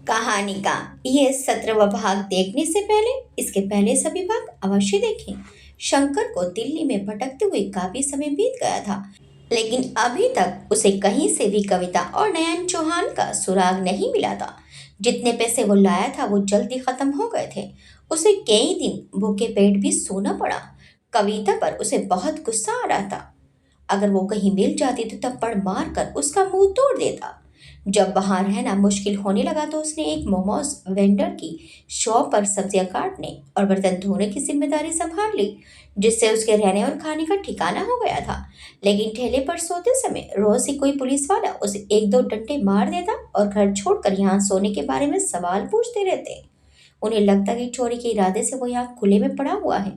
कहानी का ये 17वां भाग देखने से पहले इसके पहले सभी भाग अवश्य देखें। शंकर को दिल्ली में भटकते हुए काफी समय बीत गया था, लेकिन अभी तक उसे कहीं से भी कविता और नयन चौहान का सुराग नहीं मिला था। जितने पैसे वो लाया था वो जल्दी खत्म हो गए थे। उसे कई दिन भूखे पेट भी सोना पड़ा। कविता पर उसे बहुत गुस्सा आ रहा था। अगर वो कहीं मिल जाती तो थप्पड़ मार कर उसका मुंह तोड़ देता। जब वहां रहना मुश्किल होने लगा तो उसने एक मोमोज वेंडर की शॉप पर सब्जियां काटने और बर्तन धोने की जिम्मेदारी संभाल ली, जिससे उसके रहने और खाने का ठिकाना हो गया था। लेकिन ठेले पर सोते समय रोज ही कोई पुलिस वाला उसे एक दो डंडे मार देता और घर छोड़कर यहाँ सोने के बारे में सवाल पूछते रहते। उन्हें लगता कि चोरी के इरादे से वो यहाँ खुले में पड़ा हुआ है।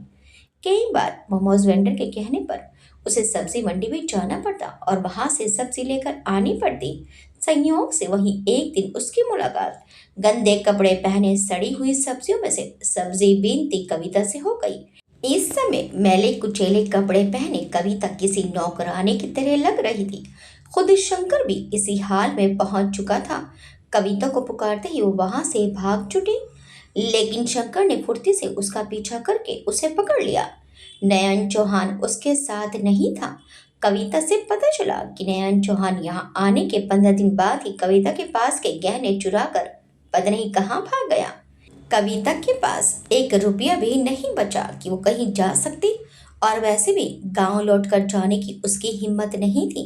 कई बार मोमोज वेंडर के कहने पर उसे सब्जी मंडी भी जाना पड़ता और वहां से सब्जी लेकर आनी पड़ती। संयोग से वहीं एक दिन उसकी मुलाकात गंदे कपड़े पहने सड़ी हुई सब्जियों में से सब्जी बीनती कविता से हो गई। इस समय मैले कुचेले कपड़े पहने कविता किसी नौकरानी की तरह लग रही थी। खुद शंकर भी इसी हाल में पहुंच चुका था। कविता को पुकारते ही वो वहां से भाग छुटी, लेकिन शंकर ने फुर्ती से उसका पीछा करके उसे पकड़ लिया। नयन चौहान उसके साथ नहीं था। कविता से पता चला कि नयन चौहान यहाँ आने के 15 दिन बाद ही कविता के पास के गहने चुरा कर पता नहीं कहाँ भाग गया। कविता के पास एक रुपया भी नहीं बचा कि वो कहीं जा सकती, और वैसे भी गांव लौटकर जाने की उसकी हिम्मत नहीं थी।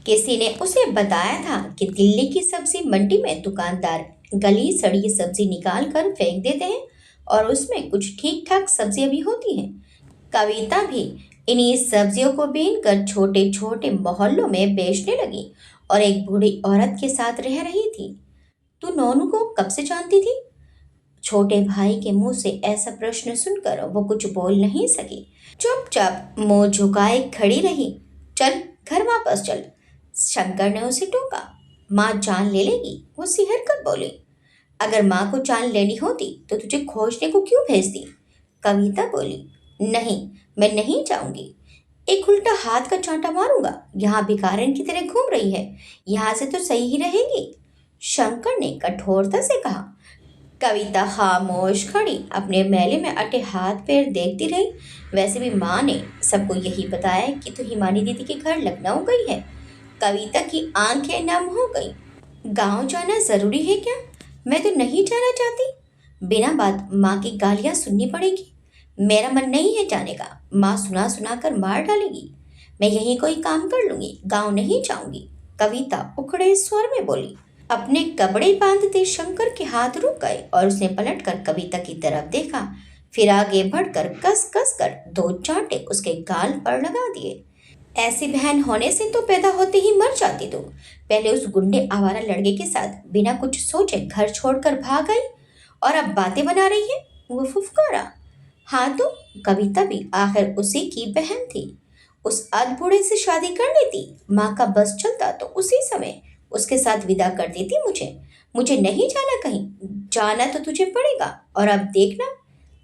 किसी ने उसे बताया था कि दिल्ली की सब्जी मंडी में दुकानदार गली सड़ी सब्जी निकाल कर फेंक देते हैं और उसमें कुछ ठीक ठाक सब्जियां भी होती हैं। कविता भी इन्हीं सब्जियों को बीन कर छोटे छोटे मोहल्लों में बेचने लगी और एक बूढ़ी औरत के साथ रह रही थी। तू नोनू को कब से जानती थी? छोटे भाई के मुंह से ऐसा प्रश्न सुनकर वो कुछ बोल नहीं सकी। चुपचाप मुंह झुकाए खड़ी रही। चल घर वापस चल, शंकर ने उसे टोका। माँ जान ले लेगी, वो सिहर कर बोली। अगर माँ को जान लेनी होती तो तुझे खोजने को क्यों भेजती? कविता बोली। नहीं, मैं नहीं जाऊंगी। एक उल्टा हाथ का चांटा मारूंगा। यहाँ भिखारिन की तरह घूम रही है, यहाँ से तो सही ही रहेगी, शंकर ने कठोरता से कहा। कविता खामोश खड़ी अपने मेले में अटे हाथ पैर देखती रही। वैसे भी माँ ने सबको यही बताया कि तू हिमानी दीदी के घर लखनऊ गई है। कविता की आंखें नम हो गई। गांव जाना जरूरी है क्या? मैं तो नहीं जाना चाहती। बिना बात माँ की गालियां सुननी पड़ेगी। मेरा मन नहीं है जाने का, माँ सुना सुना कर मार डालेगी। मैं यहीं कोई काम कर लूंगी, गांव नहीं जाऊंगी, कविता उखड़े स्वर में बोली। अपने कपड़े बांधते शंकर के हाथ रुक गए और उसने पलटकर कविता की तरफ देखा। फिर आगे बढ़कर कस कस कर दो चांटे उसके गाल पर लगा दिए। ऐसी बहन होने से तो पैदा होते ही मर जाती तू। पहले उस गुंडे आवारा लड़के के साथ बिना कुछ सोचे घर छोड़कर भाग गई और अब बातें बना रही है, वो फुफकारा। हाँ तो कविता भी आखिर उसी की बहन थी। उस अधबूढ़े से शादी कर लेती, माँ का बस चलता तो उसी समय उसके साथ विदा कर देती मुझे। मुझे नहीं जाना कहीं, जाना तो तुझे पड़ेगा। और अब देखना,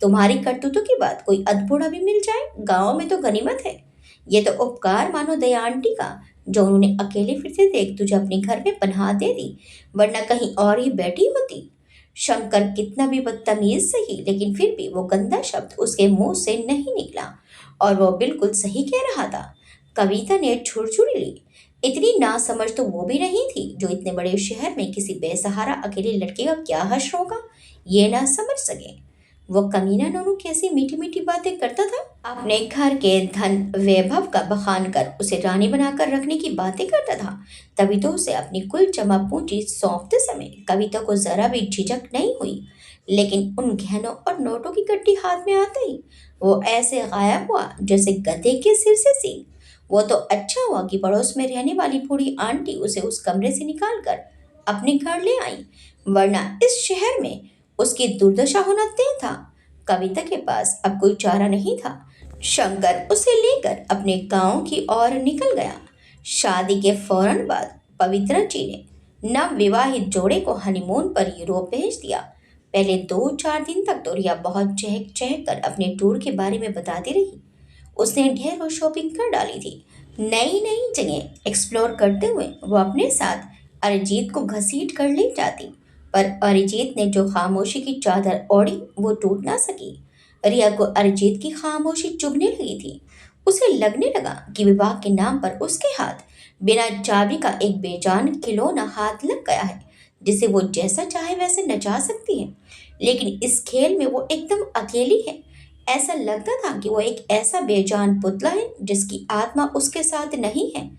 तुम्हारी करतूतों की बात कोई अधबूढ़ा भी मिल जाए गांव में तो गनीमत है। ये तो उपकार मानो दया आंटी का, जो उन्होंने अकेले फिरते देख तुझे अपने घर में पनाह दे दी, वरना कहीं और ही बैठी होती। शंकर कितना भी बदतमीज सही, लेकिन फिर भी वो गंदा शब्द उसके मुंह से नहीं निकला और वो बिल्कुल सही कह रहा था। कविता ने छुड़छुड़ी ली। इतनी नासमझ तो वो भी नहीं थी जो इतने बड़े शहर में किसी बेसहारा अकेले लड़के का क्या हश्र होगा ये ना समझ सके। वो कमीना नोनू कैसी मीठी मीठी बातें करता था, अपने घर के धन वैभव का बखान कर उसे रानी बनाकर रखने की बातें करता था। तभी तो उसे अपनी कुल जमा पूंजी सौंपते समय कविता को जरा भी झिझक नहीं हुई, लेकिन उन गहनों और नोटों की गड्डी हाथ में आते ही वो ऐसे गायब हुआ जैसे गधे के सिर से सींग। वो तो अच्छा हुआ कि पड़ोस में रहने वाली बूढ़ी आंटी उसे उस कमरे से निकाल कर अपने घर ले आई, वरना इस शहर में उसकी दुर्दशा होना तय था। कविता के पास अब कोई चारा नहीं था। शंकर उसे लेकर अपने गांव की ओर निकल गया। शादी के फौरन बाद पवित्रा जी ने नव विवाहित जोड़े को हनीमून पर यूरोप भेज दिया। पहले 2-4 दिन तक तो रिया बहुत चहक चहक कर अपने टूर के बारे में बताती रही। उसने ढेरों शॉपिंग कर डाली थी। नई नई जगह एक्सप्लोर करते हुए वो अपने साथ अरिजीत को घसीट कर ले जाती। पर अरिजीत ने जो खामोशी की चादर ओढ़ी वो टूट ना सकी। रिया को अरिजीत की खामोशी चुभने लगी थी। उसे लगने लगा कि विवाह के नाम पर उसके हाथ बिना चाबी का एक बेजान खिलौना हाथ लग गया है, जिसे वो जैसा चाहे वैसे नचा सकती है। लेकिन इस खेल में वो एकदम अकेली है। ऐसा लगता था कि वो एक ऐसा बेजान पुतला है जिसकी आत्मा उसके साथ नहीं है।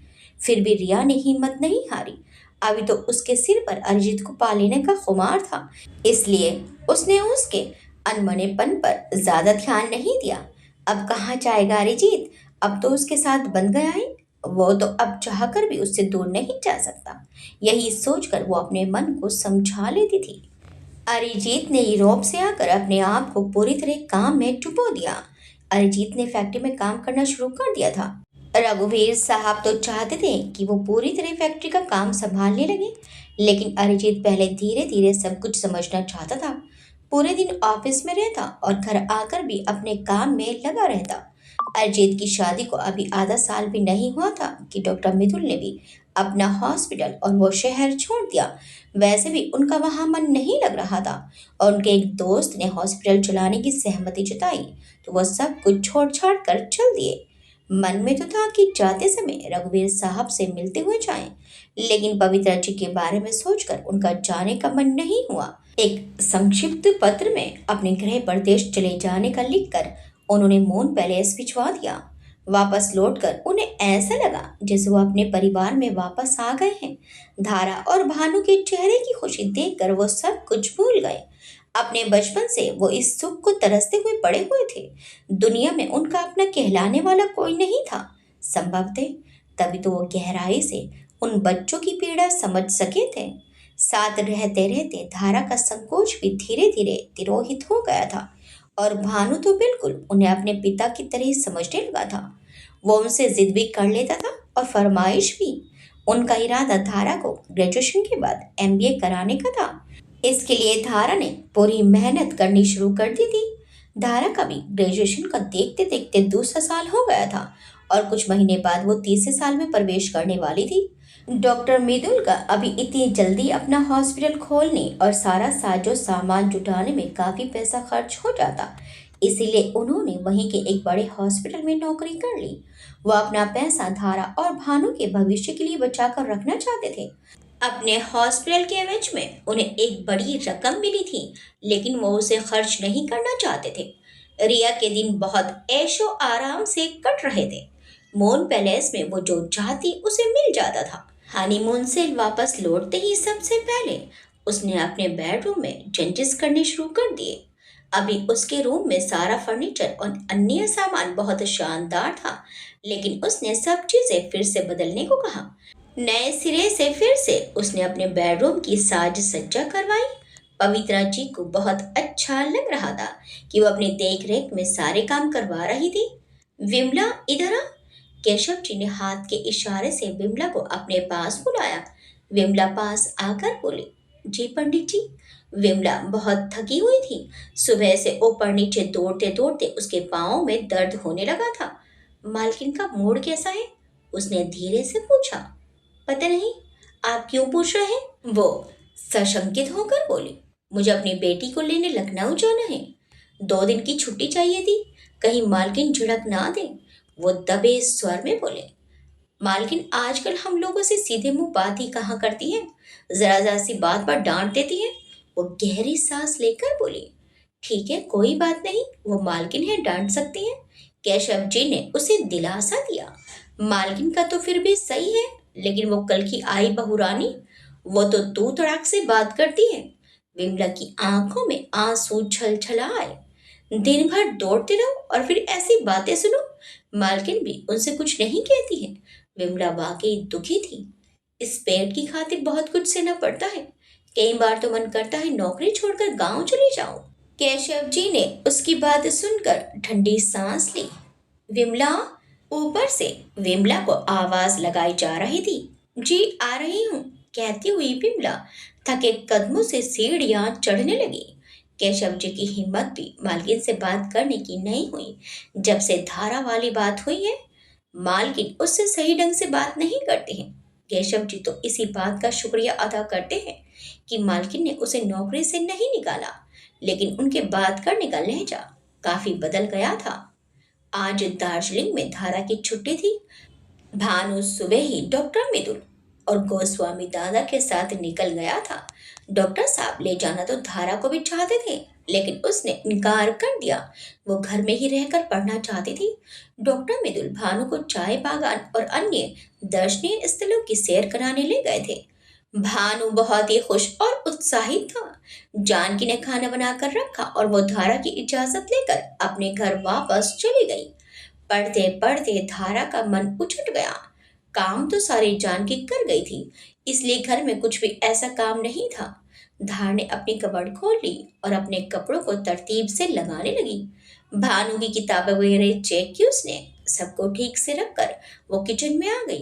फिर भी रिया ने हिम्मत नहीं हारी। अभी तो उसके सिर पर अरिजीत को पा लेने का खुमार था, इसलिए उसने उसके अनमनेपन पर ज्यादा ध्यान नहीं दिया। अब कहाँ जाएगा अरिजीत, अब तो उसके साथ बंध गया है। वो तो अब चाहकर भी उससे दूर नहीं जा सकता। यही सोचकर वो अपने मन को समझा लेती थी। अरिजीत ने यूरोप से आकर अपने आप को पूरी तरह काम में डुबो दिया। अरिजीत ने फैक्ट्री में काम करना शुरू कर दिया था। रघुवीर साहब तो चाहते थे कि वो पूरी तरह फैक्ट्री का काम संभालने लगे, लेकिन अरिजीत पहले धीरे धीरे सब कुछ समझना चाहता था। पूरे दिन ऑफिस में रहता और घर आकर भी अपने काम में लगा रहता। अरिजीत की शादी को अभी आधा साल भी नहीं हुआ था कि डॉक्टर मिथुल ने भी अपना हॉस्पिटल और वो शहर छोड़ दिया। वैसे भी उनका वहां मन नहीं लग रहा था और उनके एक दोस्त ने हॉस्पिटल चलाने की सहमति जताई, तो वह सब कुछ छोड़ छाड़ कर चल दिए। मन में तो था कि जाते समय रघुवीर साहब से मिलते हुए जाएं, लेकिन पवित्रा जी के बारे में सोचकर उनका जाने का मन नहीं हुआ। एक संक्षिप्त पत्र में अपने गृह प्रदेश चले जाने का लिखकर उन्होंने मौन पैलेस भिजवा दिया। वापस लौटकर उन्हें ऐसा लगा जैसे वो अपने परिवार में वापस आ गए हैं। धारा और भानु के चेहरे की खुशी देखकर वो सब कुछ भूल गए। अपने बचपन से वो इस सुख को तरसते हुए पड़े हुए थे। दुनिया में उनका अपना कहलाने वाला कोई नहीं था। संभवतः तभी तो वो गहराई से उन बच्चों की पीड़ा समझ सके थे। साथ रहते रहते धारा का संकोच भी धीरे धीरे तिरोहित हो गया था और भानु तो बिल्कुल उन्हें अपने पिता की तरह ही समझने लगा था। वो उनसे जिद भी कर लेता था और फरमाइश भी। उनका इरादा धारा को ग्रेजुएशन के बाद एमबीए कराने का था। इसके लिए धारा ने पूरी मेहनत करनी शुरू कर दी थी। धारा का भी ग्रेजुएशन का देखते देखते दूसरा साल हो गया था और कुछ महीने बाद वो तीसरे साल में प्रवेश करने वाली थी। डॉक्टर मृदुल का अभी इतनी जल्दी अपना हॉस्पिटल खोलने और सारा साजो सामान जुटाने में काफी पैसा खर्च हो जाता, इसीलिए उन्होंने वहीं के एक बड़े हॉस्पिटल में नौकरी कर ली। वो अपना पैसा धारा और भानु के भविष्य के लिए बचाकर रखना चाहते थे। अपने हॉस्पिटल के एवज में उन्हें एक बड़ी रकम मिली थी, लेकिन वो उसे खर्च नहीं करना चाहते थे। रिया के दिन बहुत ऐशो आराम से कट रहे थे। मोन पैलेस में वो जो चाहती उसे मिल जाता था। हनीमून से वापस लौटते ही सबसे पहले उसने अपने बेडरूम में चेंजेस करने शुरू कर दिए। अभी उसके रूम में सारा फर्नीचर और अन्य सामान बहुत शानदार था, लेकिन उसने सब चीजें फिर से बदलने को कहा। नए सिरे से फिर से उसने अपने बेडरूम की साज सज्जा करवाई। पवित्रा जी को बहुत अच्छा लग रहा था कि वो अपनी देख रेख में सारे काम करवा रही थी। विमला इधर आ। केशव जी ने हाथ के इशारे से विमला को अपने पास बुलाया। विमला पास आकर बोली, जी पंडित जी। विमला बहुत थकी हुई थी। सुबह से ऊपर नीचे दौड़ते दौड़ते उसके पाँव में दर्द होने लगा था। मालकिन का मूड कैसा है? उसने धीरे से पूछा। पता नहीं, आप क्यों पूछ रहे हैं? वो सशंकित होकर बोली, मुझे अपनी बेटी को लेने लखनऊ जाना है। 2 दिन की छुट्टी चाहिए थी, कहीं मालकिन झिड़क ना दे। वो दबे स्वर में बोले, मालकिन आजकल हम लोगों से सीधे मुंह बात ही कहाँ करती है, जरा जरा सी बात पर डांट देती है। वो गहरी सांस लेकर बोली, ठीक है कोई बात नहीं, वो मालकिन है डांट सकती है। केशव जी ने उसे दिलासा दिया। मालकिन का तो फिर भी सही है, लेकिन वो कल की आई बहू रानी, वो तो तू तड़ाक से बात करती है। विमला की आंखों में आंसू छलछला आए। दिन भर दौड़ते रहो और फिर ऐसी बातें सुनो। मालकिन भी उनसे कुछ नहीं कहती है। विमला वाकई दुखी थी। इस पेट की खातिर बहुत कुछ सहना पड़ता है। कई बार तो मन करता है नौकरी छोड़कर गांव चली जाऊं। केशव जी ने उसकी बात सुनकर ठंडी सांस ली। विमला। ऊपर से विमला को आवाज लगाई जा रही थी। जी आ रही हूँ, कहती हुई विमला थके कदमों से सीढ़ियां चढ़ने लगी। केशव जी की हिम्मत भी मालकिन से बात करने की नहीं हुई। जब से धारा वाली बात हुई है, मालकिन उससे सही ढंग से बात नहीं करते हैं। केशव जी तो इसी बात का शुक्रिया अदा करते हैं कि मालकिन ने उसे नौकरी से नहीं निकाला, लेकिन उनके बात करने का लहजा काफी बदल गया था। आज दार्जिलिंग में धारा की छुट्टी थी। भानु सुबह ही डॉक्टर मिदुल और गोस्वामी दादा के साथ निकल गया था। डॉक्टर साहब ले जाना तो धारा को भी चाहते थे, लेकिन उसने इनकार कर दिया। वो घर में ही रहकर पढ़ना चाहती थी। डॉक्टर मिदुल भानु को चाय बागान और अन्य दर्शनीय स्थलों की सैर कराने ले गए थे। भानु बहुत ही खुश और उत्साहित था। जानकी ने खाना बनाकर रखा और वो धारा की इजाजत लेकर अपने घर वापस चली गई। पढ़ते पढ़ते धारा का मन उछट गया। काम तो सारी जानकी कर गई थी, इसलिए घर में कुछ भी ऐसा काम नहीं था। धार ने अपनी कबर्ड खोल ली और अपने कपड़ों को तरतीब से लगाने लगी। भानु की किताबें वगैरह चेक की उसने। सबको ठीक से रखकर वो किचन में आ गई।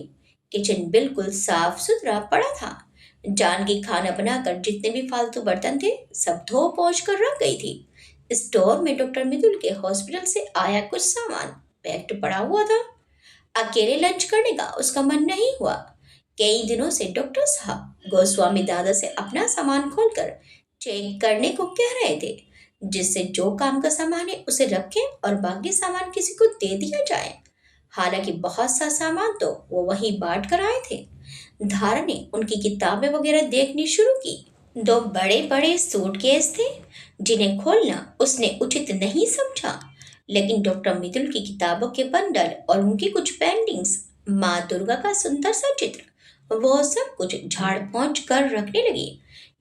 किचन बिल्कुल साफ सुथरा पड़ा था। जानकी खाना बनाकर जितने भी फालतू बर्तन थे सब धो पोंछ कर रख गई थी। स्टोर में डॉक्टर मिदुल के हॉस्पिटल से आया कुछ सामान पैक्ड पड़ा हुआ था। अकेले लंच करने का उसका मन नहीं हुआ। कई दिनों से डॉक्टर साहब गोस्वामी दादा से अपना सामान खोलकर चेक करने को कह रहे थे, जिससे जो काम का सामान है उसे रखें और बाकी सामान किसी को दे दिया जाए। हालांकि बहुत सा सामान तो वो वहीं बांट कर आए थे। धारा ने उनकी किताबें वगैरह देखनी शुरू की। दो बड़े बड़े सूटकेस थे, जिन्हें खोलना उसने उचित नहीं समझा, लेकिन डॉक्टर मिदुल की किताबों के बंडल और उनकी कुछ पेंटिंग्स, माँ दुर्गा का सुंदर सा चित्र, वो सब कुछ झाड़ पोंछ कर रखने लगी।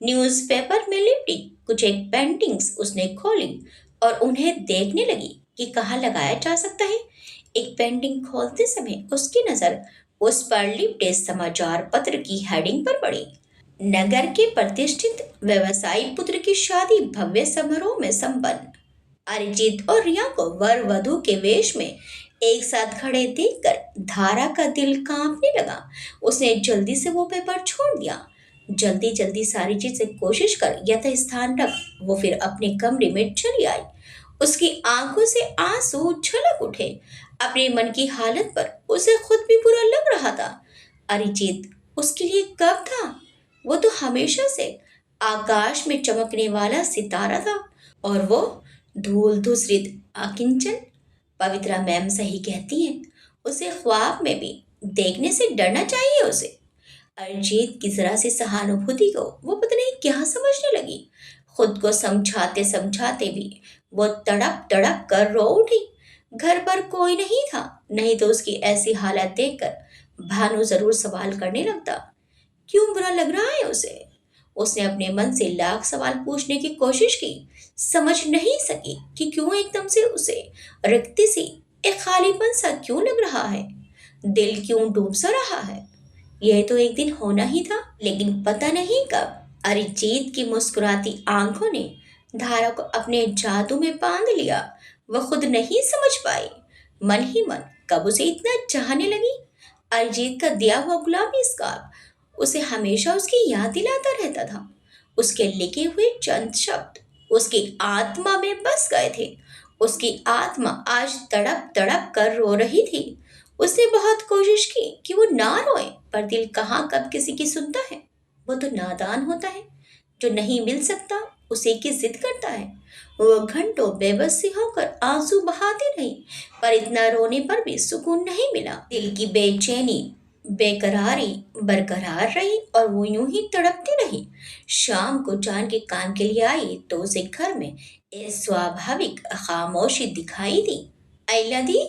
न्यूज़पेपर में लिपटी कुछ एक पेंटिंग्स उसने खोली और उन्हें देखने लगी कि कहाँ लगाया जा सकता है। एक पेंटिंग खोलते समय उसकी नजर उस पर लिपटे समाचार पत्र की हेडिंग पर पड़ी। नगर के प्रतिष्ठित व्यवसायी पुत्र की शादी भव्य समारोह में संपन्न। अरिजीत और रिया को वर वधु के वेश में एक साथ खड़े देखकर धारा का दिल कांपने लगा। उसने जल्दी से वो पेपर छोड़ दिया। जल्दी जल्दी सारी चीजें कोशिश कर यथास्थान रख वो फिर अपने कमरे में चली आई। उसकी आंखों से आंसू छलक उठे। अपने मन की हालत पर उसे खुद भी बुरा लग रहा था। अरिजीत उसके लिए कब था? वो तो हमेशा से आकाश में चमकने वाला सितारा था, और वो धूल धूसरित अकिंचन। पवित्रा मैम सही कहती हैं, उसे ख्वाब में भी देखने से डरना चाहिए उसे। अरिजीत की जरा सी सहानुभूति को वो पता नहीं क्या समझने लगी। खुद को समझाते समझाते भी वो तड़प तड़प कर रो उठी। घर पर कोई नहीं था, नहीं तो उसकी ऐसी हालत देखकर भानु जरूर सवाल करने लगता। क्यों बुरा लग रहा है उसे? उसने अपने मन से लाख सवाल पूछने की कोशिश की, समझ नहीं सकी कि क्यों एकदम से उसे रिक्ति सी, एक खालीपन सा क्यों लग रहा है। दिल क्यों डूब सा रहा है। यह तो एक दिन होना ही था, लेकिन पता नहीं कब अरिजीत की मुस्कुराती आंखों ने धारा को अपने जादू में बांध लिया। वह खुद नहीं समझ पाई, मन ही मन कब उसे इतना चाहने लगी। अरिजीत का दिया हुआ गुलाबी स्कार्फ उसे हमेशा उसकी याद दिलाता रहता था। उसके लिखे हुए चंद शब्द उसकी आत्मा में बस गए थे। उसकी आत्मा आज तड़प तड़प कर रो रही थी। उसने बहुत कोशिश की कि वो ना रोए, पर दिल कहाँ कब किसी की सुनता है। वो तो नादान होता है, जो नहीं मिल सकता उसे की जिद करता है। वो घंटों बेबस सी होकर आंसू बहाती रही, पर इतना रोने पर भी सुकून नहीं मिला। दिल की बेचैनी बेकरारी बरकरार रही और वो यूं ही तड़पती रही। शाम को जान के काम के लिए आई तो उसे घर में एक स्वाभाविक खामोशी दिखाई दी। अयला दी,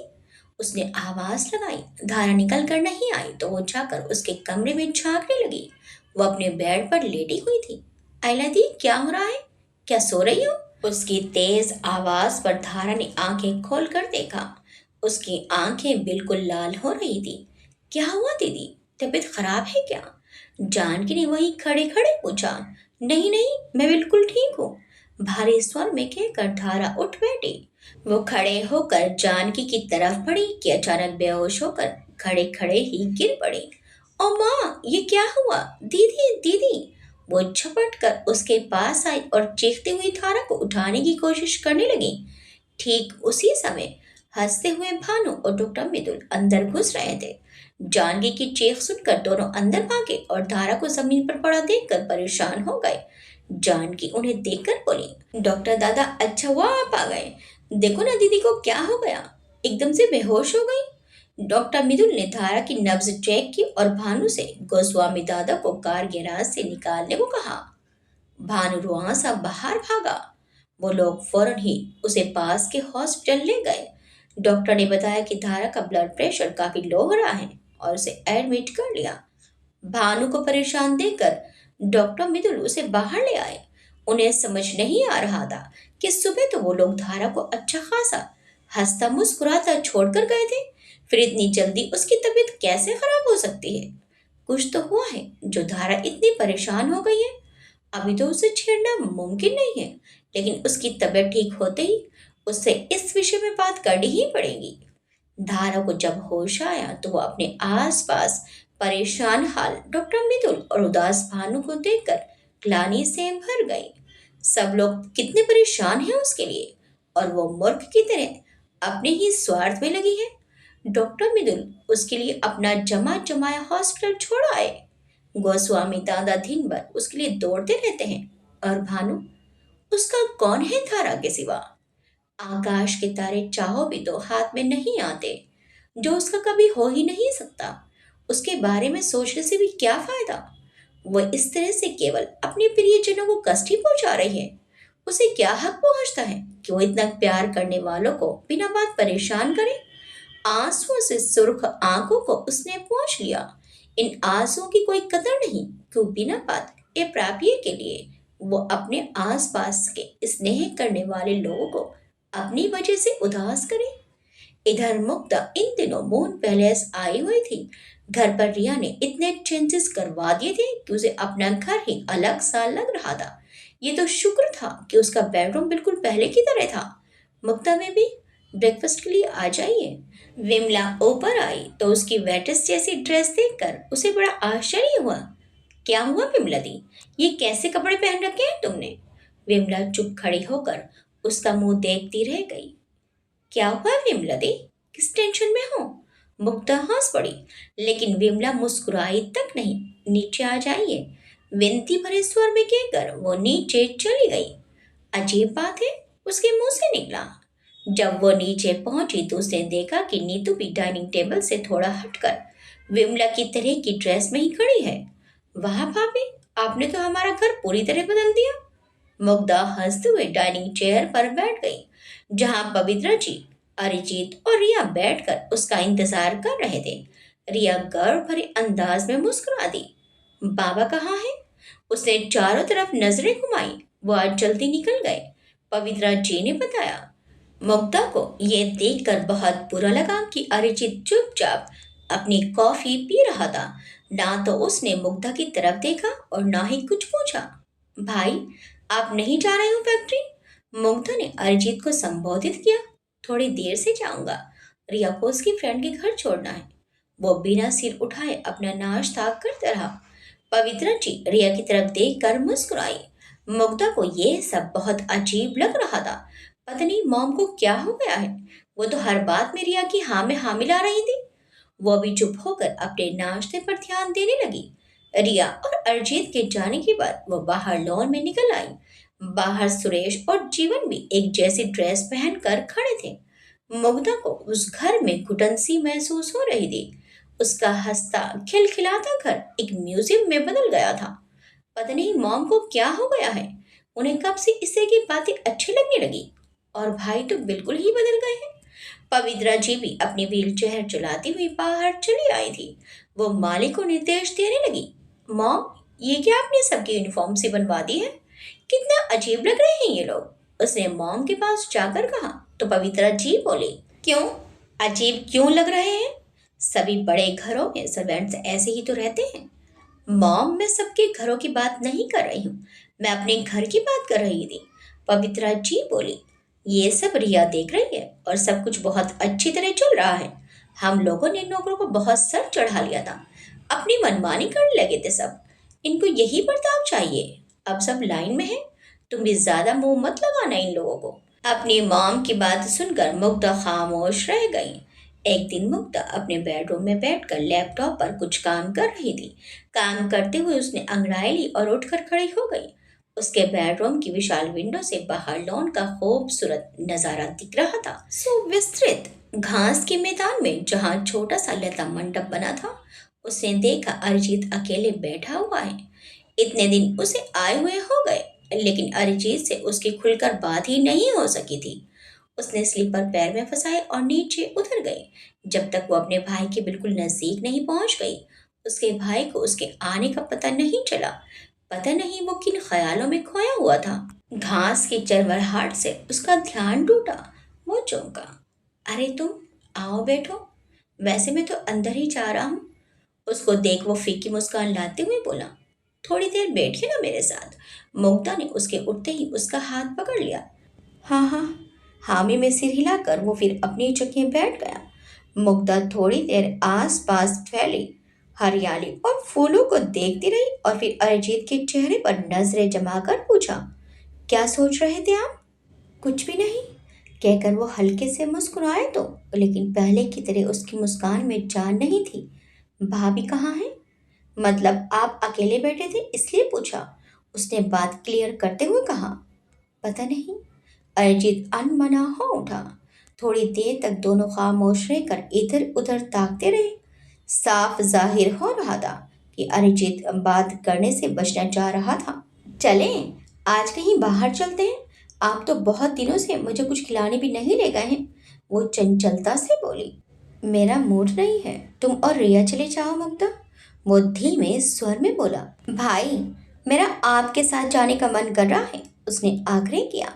उसने आवाज लगाई। धारा निकल कर नहीं आई तो वो जाकर उसके कमरे में झांकने लगी। वो अपने बेड पर लेटी हुई थी। अयला दी, क्या हो रहा है? क्या सो रही हो? उसकी तेज आवाज पर धारा ने आंखें खोलकर देखा। उसकी आंखें बिल्कुल लाल हो रही थी। क्या हुआ दीदी, तबीयत खराब है क्या? जानकी ने वहीं खड़े खड़े पूछा। नहीं नहीं, मैं बिल्कुल ठीक हूँ, भारी स्वर में कहकर धारा उठ बैठी। वो खड़े होकर जानकी की तरफ बढ़ी कि अचानक बेहोश होकर खड़े खड़े ही गिर पड़ी। ओ माँ, ये क्या हुआ? दीदी दीदी। वो झपट कर उसके पास आई और चीखती हुई धारा को उठाने की कोशिश करने लगी। ठीक उसी समय हंसते हुए भानु और डॉक्टर मिदुल अंदर घुस रहे थे। जानकी की चीख सुनकर दोनों अंदर भागे और धारा को जमीन पर पड़ा देखकर परेशान हो गए। जानकी उन्हें देखकर बोली, डॉक्टर दादा, अच्छा हुआ आप आ गए। देखो ना दीदी को क्या हो गया, एकदम से बेहोश हो गई। डॉक्टर मिदुल ने धारा की नब्ज चेक की और भानु से गोस्वामी दादा को कार गैराज से निकालने को कहा। भानु रुआं सा बाहर भागा। वो लोग फौरन ही उसे पास के हॉस्पिटल ले गए। डॉक्टर ने बताया कि धारा का ब्लड प्रेशर काफी लो हो रहा है और उसे एडमिट कर लिया। भानु को परेशान देखकर डॉक्टर मिदुल उसे बाहर ले आए। उन्हें समझ नहीं आ रहा था कि सुबह तो वो लोग धारा को अच्छा खासा हंसता मुस्कुराता छोड़कर गए थे, फिर इतनी जल्दी उसकी तबीयत कैसे खराब हो सकती है। कुछ तो हुआ है जो धारा इतनी परेशान हो गई है। अभी तो उसे छेड़ना मुमकिन नहीं है, लेकिन उसकी तबीयत ठीक होते ही उससे इस विषय में बात करनी ही पड़ेगी। धारा को जब होश आया तो वो अपने आसपास परेशान हाल डॉक्टर मितुल और उदास भानु को देखकर ग्लानि से भर गई। सब लोग कितने परेशान हैं उसके लिए, और वो मूर्ख की तरह अपने ही स्वार्थ में लगी है। डॉक्टर मितुल उसके लिए अपना जमा जमाया हॉस्पिटल छोड़ आए। गोस्वामी दादा दिन भर उसके लिए दौड़ते रहते हैं, और भानु, उसका कौन है धारा के सिवा। आकाश के तारे चाहो भी तो हाथ में नहीं आते, जो उसका कभी हो ही नहीं सकता। उसके बारे में सोचने से भी क्या फायदा। वह इस तरह से केवल अपने प्रियजनों को कष्ट ही पहुंचा रही है। उसे क्या हक पहुंचता है कि वो इतना प्यार करने वालों को बिना बात परेशान करे। आंसुओं से सुर्ख आंखों को उसने पोंछ लिया। इन आंसुओं की कोई कदर नहीं, क्यों बिना बात ए प्राप्य के लिए वो अपने आसपास के स्नेह करने वाले लोगों को अपनी वजह से उदास करे। इधर मुक्ता इन दिनों मून पैलेस आई हुई थी। घर पर रिया ने इतने चेंजेस करवा दिए थे कि उसे अपना घर ही अलग सा लग रहा था। ये तो शुक्र था कि उसका बेडरूम बिल्कुल पहले की तरह था। मुक्ता में भी ब्रेकफास्ट के लिए आ जाइए। विमला ऊपर आई तो उसकी वेटर्स जैसी ड्रेस देखकर उसे बड़ा आश्चर्य हुआ। क्या हुआ विमला दी, ये कैसे कपड़े पहन रखे हैं तुमने। विमला चुप खड़ी होकर उसका मुंह देखती रह गई। क्या हुआ विमला दी, किस टेंशन में हो। मुक्ता हंस पड़ी, लेकिन विमला मुस्कुराई तक नहीं। नीचे आ जाइए, विनती भरे स्वर में कहकर वो नीचे चली गई। अजीब बात है, उसके मुंह से निकला। जब वो नीचे पहुंची तो उसने देखा कि नीतू भी डाइनिंग टेबल से थोड़ा हटकर विमला की तरह की ड्रेस में ही खड़ी है। वाह भाभी, आपने तो हमारा घर पूरी तरह बदल दिया। मुग्धा हंसते हुए डाइनिंग चेयर पर बैठ गई, जहां पवित्रा जी, अरिजीत और रिया बैठकर उसका इंतजार कर रहे थे। रिया गर्व भरे अंदाज में मुस्कुरा दी। बाबा कहाँ है। उसने चारों तरफ नजरें घुमाई। वो आज जल्दी निकल गए, पवित्रा जी ने बताया। मुग्धा को ये देखकर बहुत बुरा लगा कि अरिजीत चुपचाप अपनी कॉफी पी रहा था। ना तो उसने मुग्धा की तरफ देखा और ना ही कुछ पूछा। भाई, आप नहीं जा रहे हो फैक्ट्री। मुग्धा ने अरिजीत को संबोधित किया। थोड़ी देर से जाऊंगा, रिया को उसकी फ्रेंड के घर छोड़ना है। वो बिना सिर उठाए अपना नाश्ता करता रहा। पवित्रा जी रिया की तरफ देखकर मुस्कुराई। मुग्धा को यह सब बहुत अजीब लग रहा था। पता नहीं मॉम को क्या हो गया है। वो तो हर बात में रिया की हाँ में हाँ मिला रही थी। वो भी चुप होकर अपने नाश्ते पर ध्यान देने लगी। रिया और अरिजीत के जाने के बाद वो बाहर लॉन में निकल आई। बाहर सुरेश और जीवन भी एक जैसी ड्रेस पहनकर खड़े थे। मुग्धा को उस घर में घुटन सी महसूस हो रही थी। उसका हंसता खिलखिलाता घर एक म्यूजियम में बदल गया था। पता नहीं मॉम को क्या हो गया है। उन्हें कब से इस तरह की बातें अच्छी लगने लगी, और भाई तो बिल्कुल ही बदल गए हैं। पवित्रा जी भी अपनी व्हील चेयर चलाती हुई बाहर चली आई थी। वो मालिक को निर्देश देने लगी। मॉम, ये क्या आपने सबकी यूनिफॉर्म से बनवा दी है। कितना अजीब लग रहे हैं ये लोग। उसने मॉम के पास जाकर कहा तो पवित्रा जी बोली, क्यों अजीब क्यों लग रहे हैं। सभी बड़े घरों में सर्वेंट्स ऐसे ही तो रहते हैं। मॉम, मैं सबके घरों की बात नहीं कर रही हूँ, मैं अपने घर की बात कर रही थी। पवित्रा जी बोली। ये सब रिया देख रही है और सब कुछ बहुत अच्छी तरह चल रहा है। हम लोगों ने नौकरों को बहुत सर चढ़ा लिया था, अपनी मनमानी करने लगे थे सब। इनको यही बर्ताव चाहिए। अब सब लाइन में है, तुम भी ज्यादा मुंह मत लगाना इन लोगों को। अपनी मॉम की बात सुनकर मुग्धा खामोश रह गई। एक दिन मुग्धा अपने बेडरूम में बैठकर लैपटॉप पर कुछ काम कर रही थी। काम करते हुए उसने अंगड़ाई ली और उठकर खड़ी हो गई। उसके बेडरूम की विशाल विंडो से बाहर लॉन का खूबसूरत नजारा दिख रहा था। सुविस्तृत घास के मैदान में जहाँ छोटा सा लता मंडप बना था, उसने देखा अरिजीत अकेले बैठा हुआ है। इतने दिन उसे आए हुए हो गए, लेकिन अरिजीत से उसकी खुलकर बात ही नहीं हो सकी थी। उसने स्लीपर पैर में फंसाए और नीचे उतर गई। जब तक वो अपने भाई के बिल्कुल नजदीक नहीं पहुंच गई, उसके भाई को उसके आने का पता नहीं चला। पता नहीं वो किन ख्यालों में खोया हुआ था। घास की चरवरहाट से उसका ध्यान टूटा। वो चौंका। अरे तुम, आओ बैठो। वैसे मैं तो अंदर ही जा रहा हूँ। उसको देख वो फीकी मुस्कान लाते हुए बोला, थोड़ी देर बैठिए ना मेरे साथ। मुग्धा ने उसके उठते ही उसका हाथ पकड़ लिया। हाँ हाँ, हामी में सिर हिलाकर वो फिर अपनी जगह बैठ गया। मुग्धा थोड़ी देर आस पास फैली हरियाली और फूलों को देखती रही और फिर अरिजीत के चेहरे पर नजरें जमाकर पूछा, क्या सोच रहे थे आप? कुछ भी नहीं, कहकर वो हल्के से मुस्कुराए तो, लेकिन पहले की तरह उसकी मुस्कान में जान नहीं थी। भाभी कहाँ है? मतलब आप अकेले बैठे थे इसलिए पूछा। उसने बात क्लियर करते हुए कहा, पता नहीं। अरिजीत अनमना हो उठा। थोड़ी देर तक दोनों खामोश रहकर इधर उधर ताकते रहे। साफ जाहिर हो रहा था कि अरिजीत बात करने से बचना चाह रहा था। चलें, आज कहीं बाहर चलते हैं। आप तो बहुत दिनों से मुझे कुछ खिलाने भी नहीं ले गए हैं। वो चंचलता से बोली। मेरा मूड नहीं है, तुम और रिया चले जाओ मुग्धा। वो धीमे स्वर में बोला। भाई, मेरा आपके साथ जाने का मन कर रहा है, उसने आग्रह किया।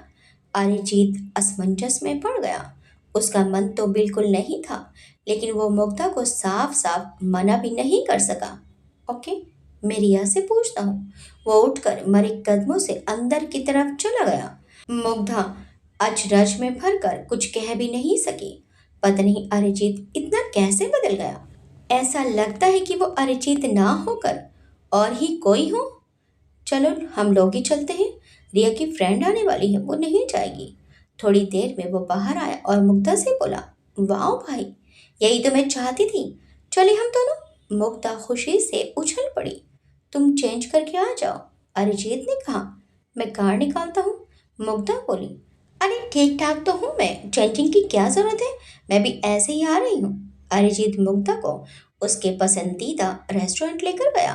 अरिजीत असमंजस में पड़ गया। उसका मन तो बिल्कुल नहीं था, लेकिन वो मुग्धा को साफ साफ मना भी नहीं कर सका। ओके, मैं रिया से पूछता हूँ। वो उठकर मरे कदमों से अंदर की तरफ चला गया। मुग्धा अचरज में भरकर कुछ कह भी नहीं सकी। पता नहीं अरिजीत इतना कैसे बदल गया। ऐसा लगता है कि वो अरिजीत ना होकर और ही कोई हो। चलो हम लोग ही चलते हैं। रिया की फ्रेंड आने वाली है, वो नहीं जाएगी। थोड़ी देर में वो बाहर आया और मुग्धा से बोला, वाह भाई, यही तो मैं चाहती थी। चले हम दोनों। मुग्धा खुशी से उछल पड़ी। तुम चेंज करके आ जाओ, अरिजीत ने कहा। मैं कार निकालता हूँ, मुग्धा बोली। अरे ठीक ठाक तो हूँ मैं, चेंजिंग की क्या जरूरत है, मैं भी ऐसे ही आ रही हूँ। अरिजीत मुग्धा को उसके पसंदीदा रेस्टोरेंट लेकर गया।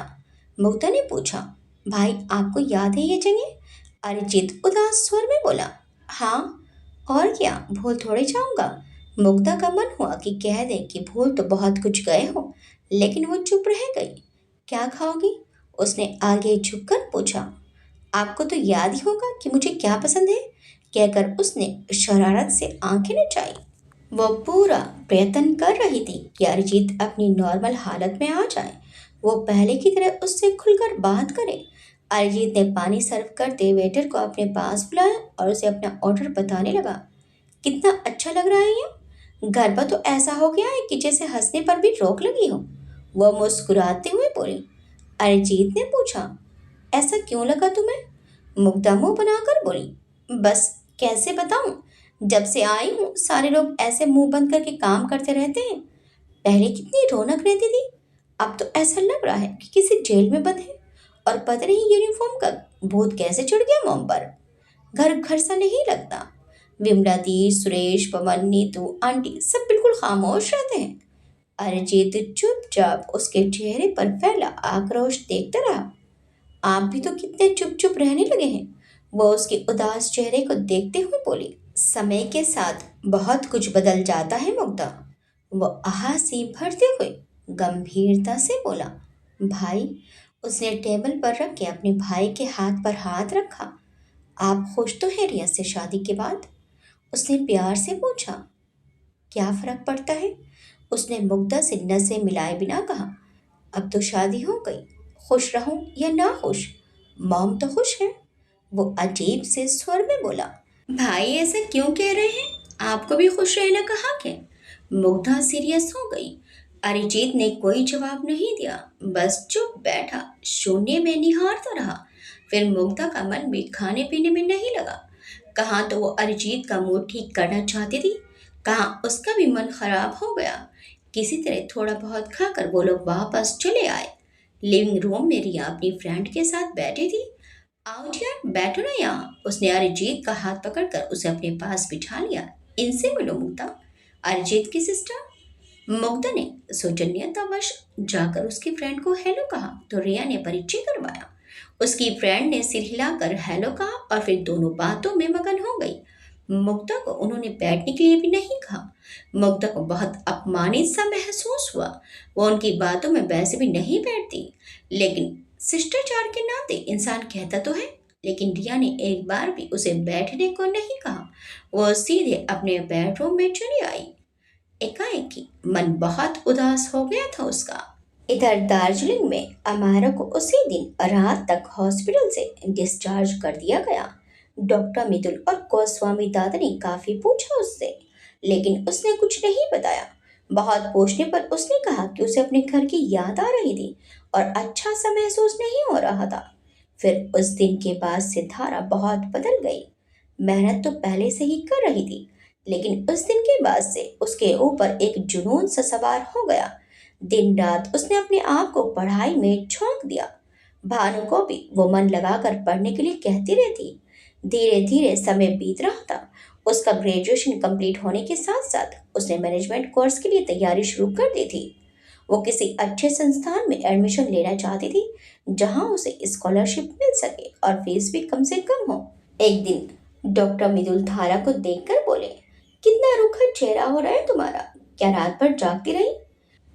मुग्धा ने पूछा, भाई आपको याद है ये जगह? अरिजीत उदास स्वर में बोला, हाँ, और क्या, भूल थोड़े जाऊंगा। मुग्धा का मन हुआ कि कह दे कि भूल तो बहुत कुछ गए हो, लेकिन वो चुप रह गई। क्या खाओगी? उसने आगे झुककर पूछा। आपको तो याद ही होगा कि मुझे क्या पसंद है, कहकर उसने शरारत से आंखें नचाई। वो पूरा प्रयत्न कर रही थी कि अरिजीत अपनी नॉर्मल हालत में आ जाए, वो पहले की तरह उससे खुलकर बात करे। अरिजीत ने पानी सर्व करते वेटर को अपने पास बुलाया और उसे अपना ऑर्डर बताने लगा। कितना अच्छा लग रहा है ये, घर पर तो ऐसा हो गया है कि जैसे हंसने पर भी रोक लगी हो। वो मुस्कुराते हुए बोली। अरिजीत ने पूछा, ऐसा क्यों लगा तुम्हें? मुग्धा मुंह बनाकर बोली, बस कैसे बताऊं, जब से आई हूँ सारे लोग ऐसे मुंह बंद करके काम करते रहते हैं। पहले कितनी रौनक रहती थी, अब तो ऐसा लग रहा है कि किसी जेल में बंद है। और पता नहीं यूनिफॉर्म का भूत कैसे चढ़ गया मुंह पर। घर घर सा नहीं लगता। विमला दी, सुरेश, पवन, नीतू, आंटी सब बिल्कुल खामोश रहते हैं। अरिजीत चुपचाप उसके चेहरे पर फैला आक्रोश देखता रहा। आप भी तो कितने चुप चुप रहने लगे हैं। वो उसके उदास चेहरे को देखते हुए बोली। समय के साथ बहुत कुछ बदल जाता है मुग्धा। वो आहासी भरते हुए गंभीरता से बोला। भाई, उसने टेबल पर रख के अपने भाई के हाथ पर हाथ रखा। आप खुश तो हैं रिया से शादी के बाद? उसने प्यार से पूछा। क्या फर्क पड़ता है? उसने मुग्धा से नजरें मिलाए बिना कहा। अब तो शादी हो गई, खुश रहूं या ना खुश, मॉम तो खुश है। वो अजीब से स्वर में बोला। भाई ऐसा क्यों कह रहे हैं, आपको भी खुश रहना कहा के? मुग्धा सीरियस हो गई। अरिजीत ने कोई जवाब नहीं दिया, बस चुप बैठा शून्य में निहारता रहा। फिर मुग्धा का मन भी खाने पीने में नहीं लगा। कहाँ तो वो अरिजीत का मूड ठीक करना चाहती थी, कहाँ उसका भी मन खराब हो गया। किसी तरह थोड़ा बहुत खाकर वो लोग वापस चले आए। लिविंग रूम में रिया अपनी फ्रेंड के साथ बैठी थी। आओ यार, बैठो ना यहाँ। उसने अरिजीत का हाथ पकड़कर उसे अपने पास बिठा लिया। इनसे मिलो मुग्धा, अरिजीत की सिस्टर। मुग्धा ने सौजन्यतावश जाकर उसकी फ्रेंड को हेलो कहा तो रिया ने परिचय करवाया। उसकी फ्रेंड ने सिर हिलाकर हेलो कहा और फिर दोनों बातों में मगन हो गई। मुग्धा को उन्होंने बैठने के लिए भी नहीं कहा। मुग्धा को बहुत अपमानित सा महसूस हुआ। वो उनकी बातों में वैसे भी नहीं बैठती, लेकिन शिष्टाचार के नाते इंसान कहता तो है। लेकिन रिया ने एक बार भी उसे बैठने को नहीं कहा। वो सीधे अपने बेडरूम में चली आई। एकाएकी मन बहुत उदास हो गया था उसका। इधर दार्जिलिंग में अमारा को उसी दिन रात तक हॉस्पिटल से डिस्चार्ज कर दिया गया। डॉक्टर मितुल और गोस्वामी दादा ने काफी पूछा उससे, लेकिन उसने कुछ नहीं बताया। बहुत पूछने पर उसने कहा कि उसे अपने घर की याद आ रही थी और अच्छा सा महसूस नहीं हो रहा था। फिर उस दिन के बाद से धारा बहुत बदल गई। मेहनत तो पहले से ही कर रही थी, लेकिन उस दिन के बाद से उसके ऊपर एक जुनून सा सवार हो गया। दिन रात उसने अपने आप को पढ़ाई में झोंक दिया। भानु को भी वो मन लगाकर पढ़ने के लिए कहती रहती। धीरे धीरे समय बीत रहा था। उसका ग्रेजुएशन कंप्लीट होने के साथ साथ उसने मैनेजमेंट कोर्स के लिए तैयारी शुरू कर दी थी। वो किसी अच्छे संस्थान में एडमिशन लेना चाहती थी, जहां उसे स्कॉलरशिप मिल सके और फीस भी कम से कम हो। एक दिन डॉक्टर मिदुल धारा को देखकर बोले, कितना रूखा चेहरा हो रहा है तुम्हारा, क्या रात भर जागती रही?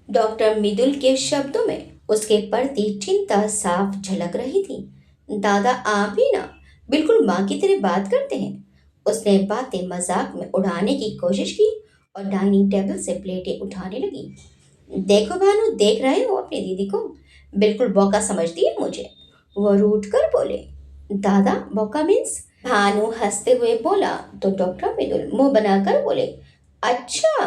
डॉक्टर मिदुल के शब्दों में उसके प्रति चिंता साफ झलक रही थी। दादा आप भी ना बिल्कुल माँ की तरह बात करते हैं। उसने बातें मजाक में उड़ाने की कोशिश की और डाइनिंग टेबल से प्लेटें उठाने लगी। देखो भानु, देख रहे हो अपनी दीदी को, बिल्कुल बौका समझती है मुझे। वो रूठ कर बोले। दादा, बौका मीन्स? भानु हंसते हुए बोला तो डॉक्टर मिदुल मुंह बनाकर बोले, अच्छा,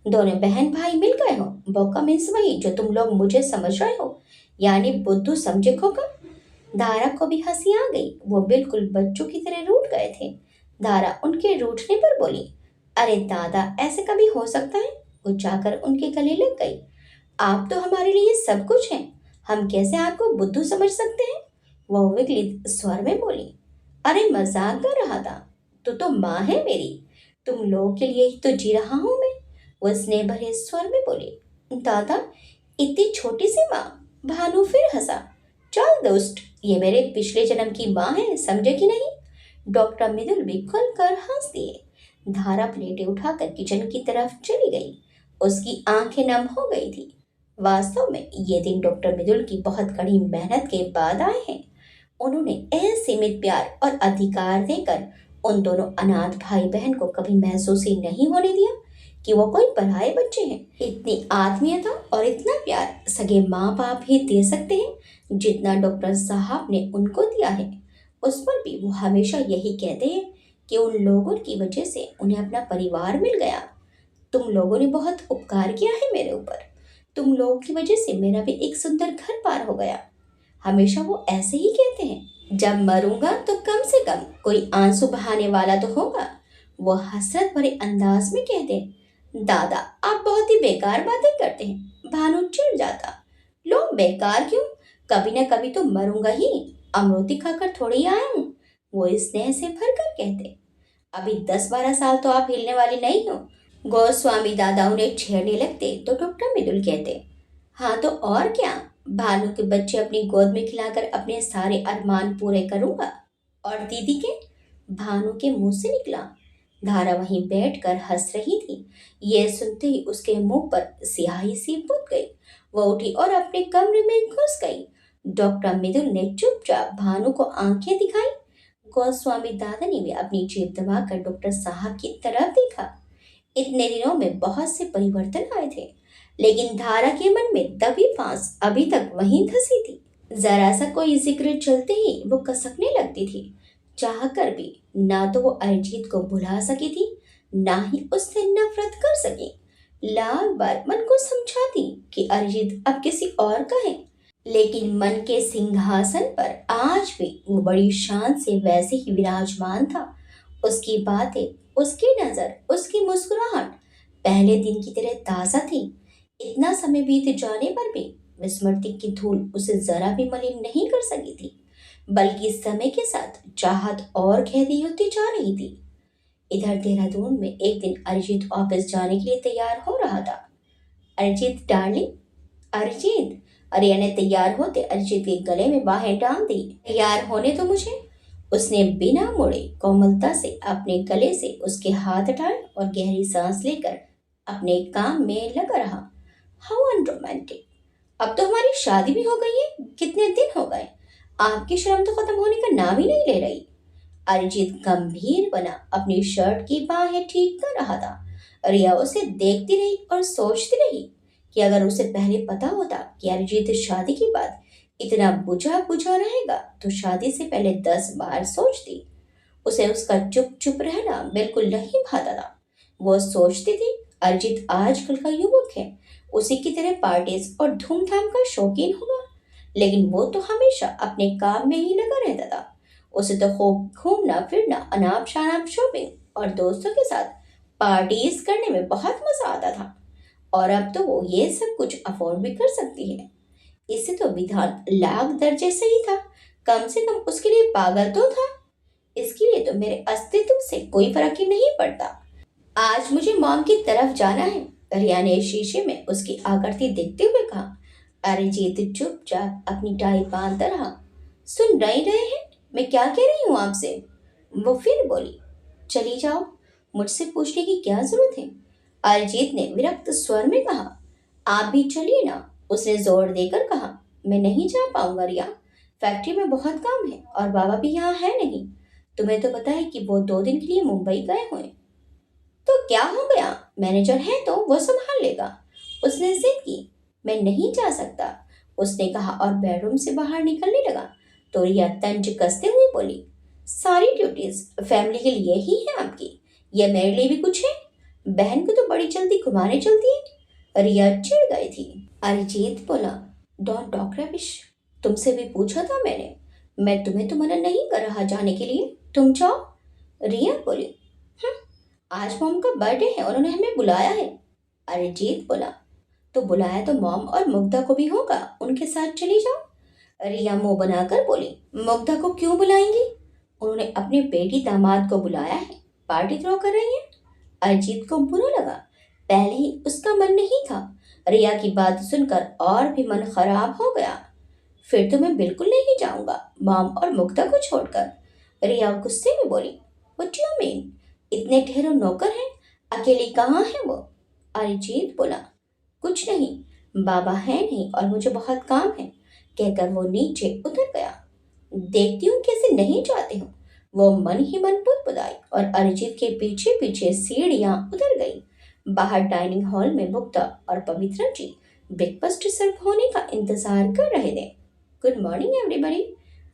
दोनों बहन भाई मिल गए हो। बौका मीन्स वही जो तुम लोग मुझे समझ रहे हो, यानी बुद्धू समझे खोका। दारा को भी हंसी आ गई। वो बिल्कुल बच्चों की तरह रूठ गए थे। दारा उनके रूठने पर बोली, अरे दादा, ऐसे कभी हो सकता है? वो जाकर उनके गले लग गई। आप तो हमारे लिए सब कुछ हैं, हम कैसे आपको बुद्धू समझ सकते हैं? वो विकलित स्वर में बोली, अरे मजाक कर रहा था। तो माँ है मेरी, तुम लोगों के लिए ही तो जी रहा हूं मैं। वो स्नेह भरे स्वर में बोली। दादा, इतनी छोटी सी माँ? भानु फिर हंसा। चल दोस्त, ये मेरे पिछले जन्म की माँ है, समझे कि नहीं? डॉक्टर मिदुल भी खुलकर हंस दिए। धारा प्लेटें उठाकर किचन की तरफ चली गई। उसकी आंखें नम हो गई थी। वास्तव में ये दिन डॉक्टर मिदुल की बहुत कड़ी मेहनत के बाद आए हैं। उन्होंने असीमित प्यार और अधिकार देकर उन दोनों अनाथ भाई बहन को कभी महसूस ही नहीं होने दिया कि वो कोई पराये बच्चे हैं। इतनी आत्मीयता और इतना प्यार सगे माँ बाप ही दे सकते हैं जितना डॉक्टर साहब ने उनको दिया है। उस पर भी वो हमेशा यही कहते हैं कि उन लोगों की वजह से उन्हें अपना परिवार मिल गया। तुम लोगों ने बहुत उपकार किया है मेरे ऊपर। तुम लोगों की वजह से मेरा भी एक सुंदर घर पार हो गया। हमेशा वो ऐसे ही कहते हैं, जब मरूंगा तो कम से कम कोई आंसू बहाने वाला तो होगा। वो हसरत भरे अंदाज में कहते हैं, दादा आप बहुत ही बेकार बातें करते हैं। भानु चिढ़ जाता। लो, बेकार क्यों, कभी ना कभी तो मरूंगा ही, अमृति खाकर थोड़ी आया हूँ। वो स्नेह से भरकर कहते, अभी 10-12 साल तो आप हिलने वाली नहीं हो। गोस्वामी दादा उन्हें छेड़ने लगते तो डॉक्टर मिदुल कहते, हाँ तो और क्या, भानु के बच्चे अपनी गोद में खिलाकर अपने सारे अरमान पूरे करूंगा। और दीदी के? भानु के मुंह से निकला। धारा वहीं बैठकर हंस रही थी। यह सुनते ही उसके मुंह पर स्याही सी पुत गई। वो उठी और अपने कमरे में घुस गई। डॉक्टर मिदुल ने चुपचाप भानु को आंखें दिखाई। गोस्वामी दादा ने भी अपनी जेब दबाकर डॉक्टर साहब की तरफ देखा। इतने दिनों में बहुत से परिवर्तन आए थे, लेकिन धारा के मन में दबी फांस अभी तक वहीं धसी थी। जरा सा कोई जिक्र चलते ही वो कसकने लगती थी। चाहकर भी ना तो वो अरिजीत को भुला सकी थी, ना ही उससे नफरत कर सकी। लाख बार मन को समझाती कि अरिजीत अब किसी और का है, लेकिन मन के सिंहासन पर आज भी वो बड़ी शान से वैसे ही विराजमान था। उसकी बातें, उसकी नजर, उसकी मुस्कुराहट पहले दिन की तरह ताज़ा थी। इतना समय बीत जाने पर भी विस्मृति की धूल उसे जरा भी मलिन नहीं कर सकी थी, बल्कि समय के साथ चाहत और गहरी होती जा रही थी। इधर देहरादून में एक दिन अरिजीत ऑफिस जाने के लिए तैयार हो रहा था। अरिजीत डार्लिंग, अरिजीत, आर्या ने तैयार होते अरिजीत के गले में बाहें डाल दी। तैयार होने तो मुझे। उसने बिना मुड़े कोमलता से अपने गले से उसके हाथ हटाए और गहरी सांस लेकर अपने काम में लगा रहा। How unromantic. अब तो हमारी शादी भी हो गई है। कितने दिन हो गए, आपकी शर्म तो खत्म होने का नाम ही नहीं ले रही। अरिजीत गंभीर बना अपनी शर्ट की बाहें ठीक कर रहा था। रिया उसे देखती रही और सोचती रही कि अगर उसे पहले पता होता कि अरिजीत शादी के बाद इतना बुझा बुझा रहेगा तो शादी से पहले 10 बार सोचती। उसे उसका चुप चुप रहना बिल्कुल नहीं भाता था। वो सोचती थी अरिजीत आजकल का युवक है, उसी की तरह पार्टीज और धूमधाम का शौकीन होगा, लेकिन वो तो हमेशा अपने काम में ही लगा रहता था। उसे तो खूब घूमना फिरना, अनाप शनाप शॉपिंग और दोस्तों के साथ पार्टीज करने में बहुत मजा आता था। और अब तो वो ये सब कुछ अफोर्ड भी कर सकती है। इससे तो विधान लाख दर्जे सही था। कम से कम उसके लिए पागल तो था। इसके लिए तो मेरे अस्तित्व से कोई फर्क ही नहीं पड़ता। आज मुझे मॉम की तरफ जाना है, रिया ने शीशे में उसकी आकृति देखते हुए कहा। अरिजीत चुपचाप अपनी टाई बांधता रहा। सुन नहीं रहे हैं मैं क्या कह रही हूँ आपसे? वो फिर बोली। चली जाओ, मुझसे पूछने की क्या जरूरत है? अरिजीत ने विरक्त स्वर में कहा। आप भी चलिए ना, उसने जोर देकर कहा। मैं नहीं जा पाऊंगा रिया, फैक्ट्री में बहुत काम है और बाबा भी यहाँ है नहीं। तुम्हें तो पता है कि वो 2 दिन के लिए मुंबई गए हुए। तो क्या हो गया, मैनेजर है तो वो संभाल लेगा। उसने जिद की। मैं नहीं जा सकता, उसने कहा और बेडरूम से बाहर निकलने लगा तो रिया तंज कसते हुए बोली। सारी ड्यूटीज फैमिली के लिए ही है आपकी, ये मेरे लिए भी कुछ है? बहन को तो बड़ी जल्दी घुमाने चलती है। रिया चिढ़ गई थी। अरिजीत बोला। डोंट टॉक रबिश, तुमसे भी पूछा था मैंने, मैं तुम्हें तो मना नहीं कर रहा जाने के लिए, तुम जाओ। रिया बोली। आज मॉम का बर्थडे है, उन्होंने हमें बुलाया है। अरिजीत बोला। तो बुलाया तो मॉम और मुग्धा को भी होगा, उनके साथ चली जाओ। रिया मुंह बनाकर बोली। मुग्धा को क्यों बुलाएंगी? उन्होंने अपने बेटी दामाद को बुलाया है, पार्टी थ्रो कर रही है। अरिजीत को बुरा लगा, पहले ही उसका मन नहीं था। रिया की बात सुनकर और भी मन खराब हो गया। फिर तो मैं बिल्कुल नहीं जाऊंगा मॉम और मुग्धा को छोड़कर। रिया गुस्से में बोली। What do you mean? इतने ढेरों नौकर हैं, अकेली कहाँ है वो? अरिजीत बोला। कुछ नहीं, बाबा है नहीं और मुझे बहुत काम है, कहकर वो नीचे उतर गया। देखती हूँ कैसे नहीं जाते हो। वो मन ही मन बुदबुदाई और अरिजीत के पीछे पीछे सीढ़ियां उतर गई। बाहर डाइनिंग हॉल में मुक्ता और पवित्रा जी ब्रेकफास्ट सर्व होने का इंतजार कर रहे थे। गुड मॉर्निंग एवरीबॉडी,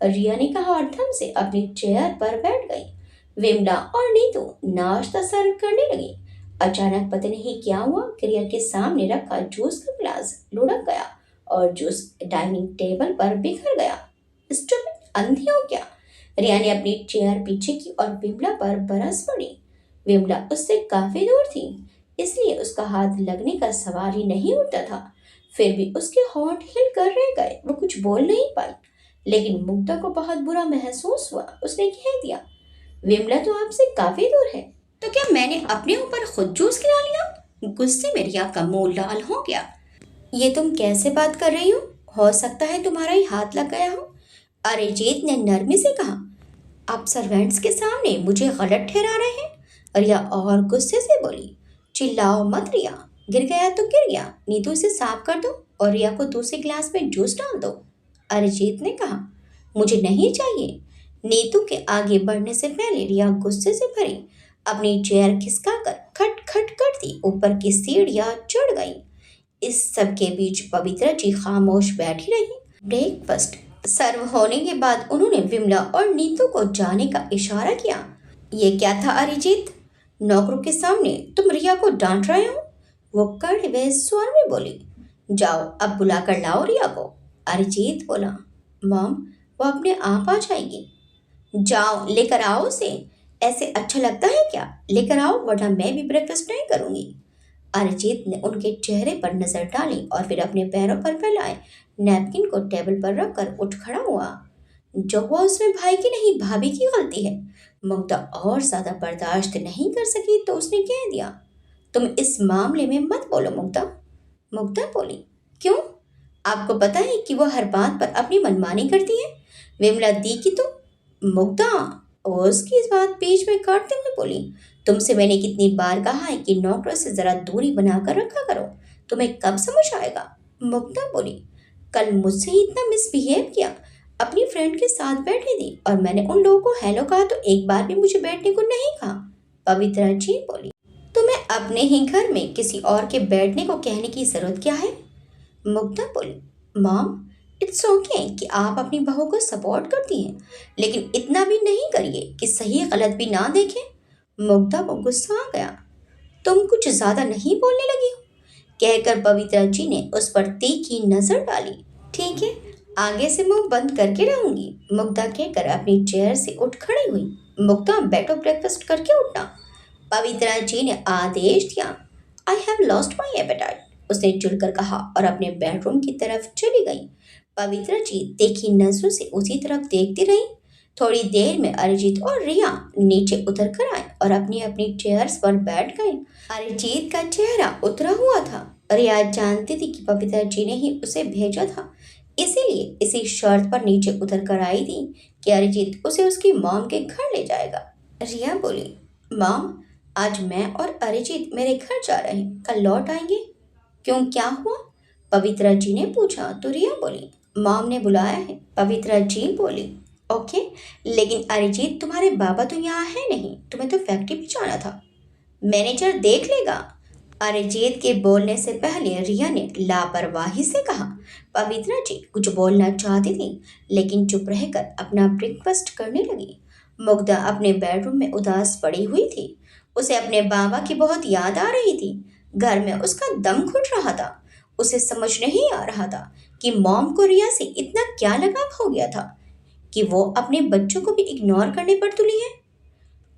रिया ने कहा और धम से अपनी चेयर पर बैठ गई। विमला और नीतू नाश्ता सर्व करने लगी। अचानक पता नहीं क्या हुआ कि रिया के सामने रखा जूस का गिलास लुढ़क गया और जूस डाइनिंग टेबल पर बिखर गया। स्टूपिड, अंधी हो क्या? रिया ने अपनी चेयर पीछे की और विमला पर बरस पड़ी। विमला उससे काफी दूर थी, इसलिए उसका हाथ लगने का सवाल ही नहीं उठता था। फिर भी उसके होंठ हिल कर रह गए, वो कुछ बोल नहीं पाई। लेकिन मुग्धा को बहुत बुरा महसूस हुआ। उसने कह दिया। विमला तो आपसे काफी दूर है, तो क्या मैंने अपने ऊपर खुद जूस गिरा लिया? गुस्से में रिया का मुंह लाल हो गया। ये तुम कैसे बात कर रही हो सकता है तुम्हारा ही हाथ लग गया हो। अरिजीत ने नरमी से कहा। आप सर्वेंट्स के सामने मुझे गलत ठहरा रहे हैं। रिया और गुस्से से बोली। चिल्लाओ मत रिया, गिर गया तो गिर गया, नीतू से साफ कर दो और रिया को दूसरे गिलास में जूस डाल दो। अरिजीत ने कहा। मुझे नहीं चाहिए। नीतू के आगे बढ़ने से पहले रिया गुस्से से भरी अपनी चेयर खिसकाकर खट खट करती ऊपर की सीढ़ियां चढ़ गई। इस सब के बीच पवित्रा जी खामोश बैठी रही। ब्रेकफास्ट सर्व होने के बाद उन्होंने विमला और नीतू को जाने का इशारा किया। ये क्या था अरिजीत? नौकरों के सामने तुम रिया को डांट रहे हो? वो कड़वे स्वर में बोली। जाओ अब बुलाकर लाओ रिया को। अरिजीत बोला। मॉम, वो अपने आप आ जाएगी। जाओ लेकर आओ उसे। ऐसे अच्छा लगता है क्या? लेकर आओ वरना मैं भी ब्रेकफास्ट नहीं करूंगी। अरिजीत ने उनके चेहरे पर नजर डाली और फिर अपने पैरों पर फैलाए नैपकिन को टेबल पर रखकर उठ खड़ा हुआ। जो हुआ उसमें भाई की नहीं भाभी की गलती है। मुग्धा और ज्यादा बर्दाश्त नहीं कर सकी तो उसने कह दिया, तुम इस मामले में मत बोलो मुग्धा। मुग्धा बोली, क्यों? आपको पता है कि वो हर बात पर अपनी मनमानी करती है। विमला दी की तो। मुग्धा और उसकी इस बात बीच में काटते हुए बोली, तुमसे मैंने कितनी बार कहा है कि नौकरों से जरा दूरी बनाकर रखा करो, तुम्हें कब समझ आएगा? मुग्धा बोली, कल मुझसे ही इतना मिसबिहेव किया, अपनी फ्रेंड के साथ बैठी थी और मैंने उन लोगों को हेलो कहा तो एक बार भी मुझे बैठने को नहीं कहा। पवित्रा जी बोली, तुम्हें अपने ही घर में किसी और के बैठने को कहने की जरूरत क्या है? मुग्धा बोली, मॉम इट्स ओके कि आप अपनी बहू को सपोर्ट करती हैं, लेकिन इतना भी नहीं करिए कि सही गलत भी ना देखें। मुग्धा को गुस्सा आ गया, तुम कुछ ज्यादा नहीं बोलने लगी हो? कहकर पवित्रा जी ने उस पर तीखी नजर डाली। ठीक है, आगे से मुंह बंद करके रहूंगी, मुग्धा कहकर अपनी चेयर से उठ खड़ी हुई। मुग्धा बैठो, ब्रेकफास्ट करके उठना। पवित्रा जी ने आदेश दिया। I have lost my appetite, उसने चिढ़कर कहा और अपने बेडरूम की तरफ चली गई। पवित्रा जी देखी नजरों से उसी तरफ देखती रही। थोड़ी देर में अरिजीत और रिया नीचे उतर कर आए और अपनी अपनी चेयर्स पर बैठ गए। अरिजीत का चेहरा उतरा हुआ था। रिया जानती थी कि पवित्रा जी ने ही उसे भेजा था, इसीलिए इसी शर्त पर नीचे उतर कर आई थी कि अरिजीत उसे उसकी मॉम के घर ले जाएगा। रिया बोली, मॉम आज मैं और अरिजीत मेरे घर जा रहे हैं, कल लौट आएंगे। क्यों, क्या हुआ? पवित्रा जी ने पूछा तो रिया बोली, मॉम ने बुलाया है। पवित्रा जी बोली, ओके, लेकिन अरिजीत तुम्हारे बाबा तो यहाँ है नहीं, तुम्हें तो फैक्ट्री भी जाना था, मैनेजर देख लेगा। अरिजीत के बोलने से पहले रिया ने लापरवाही से कहा। पवित्रा जी कुछ बोलना चाहती थी लेकिन चुप रहकर अपना ब्रेकफास्ट करने लगी। मुग्धा अपने बेडरूम में उदास पड़ी हुई थी। उसे अपने बाबा की बहुत याद आ रही थी। घर में उसका दम घुट रहा था। उसे समझ नहीं आ रहा था कि मॉम को रिया से इतना क्या लगाव हो गया था कि वो अपने बच्चों को भी इग्नोर करने पर तुली है।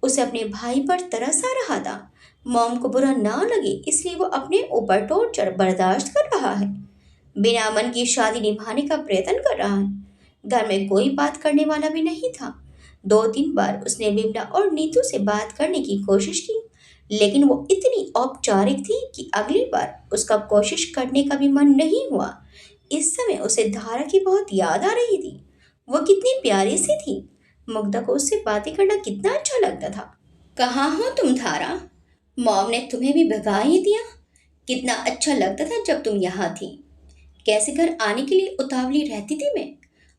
उसे अपने भाई पर तरस आ रहा था। मॉम को बुरा ना लगे इसलिए वो अपने ऊपर टॉर्चर बर्दाश्त कर रहा है। बिना मन की शादी निभाने का प्रयत्न कर रहा है। घर में कोई बात करने वाला भी नहीं था। 2-3 बार उसने विमला और नीतू से बात करने की कोशिश की, लेकिन वो इतनी औपचारिक थी कि अगली बार उसका कोशिश करने का भी मन नहीं हुआ। इस समय उसे धारा की बहुत याद आ रही थी। वो कितनी प्यारी सी थी। मुग्धा को उससे बातें करना कितना अच्छा लगता था। कहाँ हो तुम धारा? मॉम ने तुम्हें भी भगा ही दिया। कितना अच्छा लगता था जब तुम यहाँ थी। कैसे घर आने के लिए उतावली रहती थी मैं।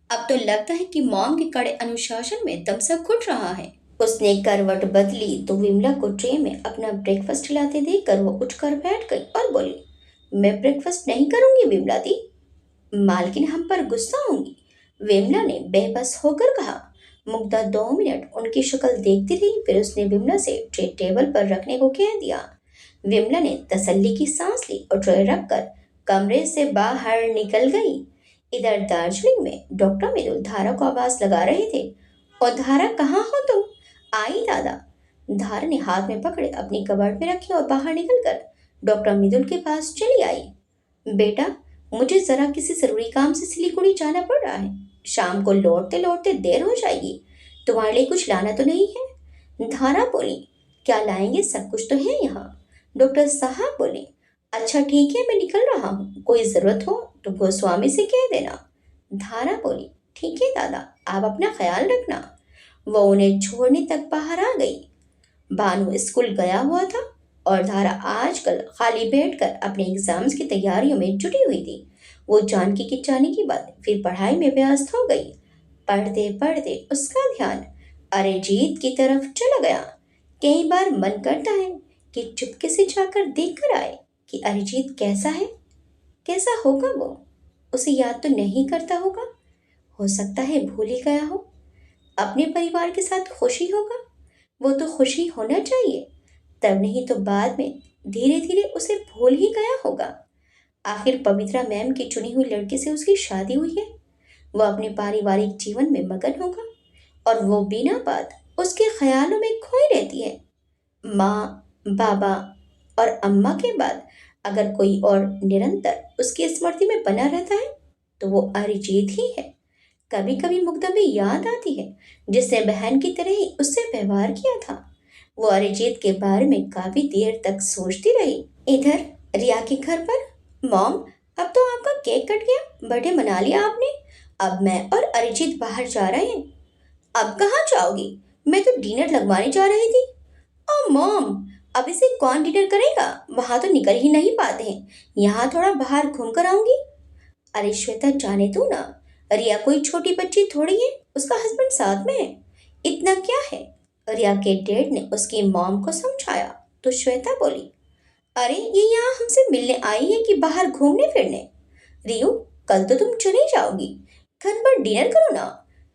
अब तो लगता है कि मॉम के कड़े अनुशासन में दम सा घुट रहा है। उसने करवट बदली तो विमला को ट्रे में अपना ब्रेकफास्ट लाते देखकर वो उठकर बैठ गई और बोली, मैं ब्रेकफास्ट नहीं करूंगी विमला दी, मालकिन हम पर गुस्सा होंगी। विमला ने बेबस होकर कहा। मुग्धा 2 मिनट उनकी शक्ल देखती रही, फिर उसने विमला से ट्रे टेबल पर रखने को कह दिया। विमला ने तसल्ली की सांस ली और ट्रे रखकर कमरे से बाहर निकल गई। इधर दार्जिलिंग में डॉक्टर मृदुल धारा को आवाज लगा रहे थे, और धारा कहाँ हो तुम? आई दादा। धारा ने हाथ में पकड़े अपनी कबर्ड में रखी और बाहर निकलकर डॉक्टर मृदुल के पास चली आई। बेटा, मुझे जरा किसी जरूरी काम से सिलीगुड़ी जाना पड़ रहा है, शाम को लौटते लौटते देर हो जाएगी, तुम्हारे लिए कुछ लाना तो नहीं है? धारा बोली, क्या लाएंगे, सब कुछ तो है यहाँ। डॉक्टर साहब बोले, अच्छा ठीक है, मैं निकल रहा हूँ, कोई ज़रूरत हो तो गोस्वामी से कह देना। धारा बोली, ठीक है दादा, आप अपना ख्याल रखना। वो उन्हें छोड़ने तक बाहर आ गई। भानु स्कूल गया हुआ था और धारा आजकल खाली बैठकर अपने एग्जाम्स की तैयारियों में जुटी हुई थी। वो जानकी के जाने के बाद फिर पढ़ाई में व्यस्त हो गई। पढ़ते पढ़ते उसका ध्यान अरिजीत की तरफ चला गया। कई बार मन करता है कि चुपके से जाकर देख कर आए कि अरिजीत कैसा है, कैसा होगा वो। उसे याद तो नहीं करता होगा, हो सकता है भूल ही गया हो। अपने परिवार के साथ खुशी होगा, वो तो खुशी होना चाहिए, तब नहीं तो बाद में धीरे धीरे उसे भूल ही गया होगा। आखिर पवित्रा मैम की चुनी हुई लड़की से उसकी शादी हुई है। वो अपने पारिवारिक जीवन में मगन होगा और वो बिना बात उसके ख्यालों में खोई रहती है। माँ, बाबा, और अम्मा के बाद अगर कोई और निरंतर उसकी स्मृति में बना रहता है तो वो अरिजीत ही है। कभी कभी मुग्धा भी याद आती है, जिसने बहन की तरह ही उससे व्यवहार किया था। वो अरिजीत के बारे में काफी देर तक सोचती रही। इधर रिया के घर पर, मॉम, अब तो आपका केक कट गया, बर्थडे मना लिया आपने। अब मैं और अरिजीत बाहर जा रहे हैं। अब कहाँ जाओगी? मैं तो डिनर लगवाने जा रही थी। ओ मॉम, अब इसे कौन डिनर करेगा? वहां तो निकल ही नहीं पाते हैं। यहाँ थोड़ा बाहर घूम कर आऊंगी। अरे श्वेता, जाने तू ना। रिया कोई छोटी बच्ची थोड़ी है, उसका हस्बैंड साथ में है। इतना क्या है? रिया के डैड ने उसकी मॉम को समझाया तो श्वेता बोली, अरे ये यहाँ हमसे मिलने आई है कि बाहर घूमने फिरने? रियू, कल तो तुम चली जाओगी। घर पर डिनर करो ना।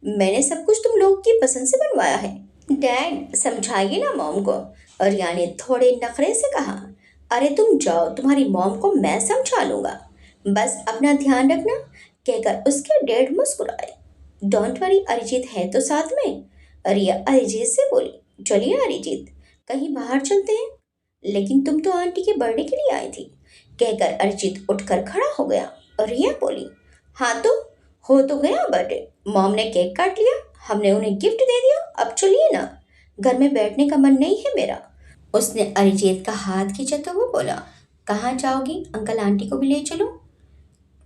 मैंने सब कुछ तुम लोग की पसंद से बनवाया है। डैड, समझाइए ना मॉम को। रिया ने थोड़े नखरे से कहा, अरे तुम जाओ, तुम्हारी मॉम को मैं समझा लूंगा। बस अपना ध्यान रखना, कहकर उसके डैड मुस्कुराए। डोंट वरी, अरिजीत है तो साथ में। रिया अरिजीत से बोली, चलिए अरिजीत, कहीं बाहर चलते हैं। लेकिन तुम तो आंटी के बर्थडे के लिए आई थी, कहकर अरिजीत उठकर खड़ा हो गया। रिया बोली, हाँ तो हो तो गया बर्थडे। मॉम ने केक काट लिया, हमने उन्हें गिफ्ट दे दिया, अब चलिए ना। घर में बैठने का मन नहीं है मेरा। उसने अरिजीत का हाथ खींचा तो वो बोला, कहाँ जाओगी? अंकल आंटी को भी ले चलो।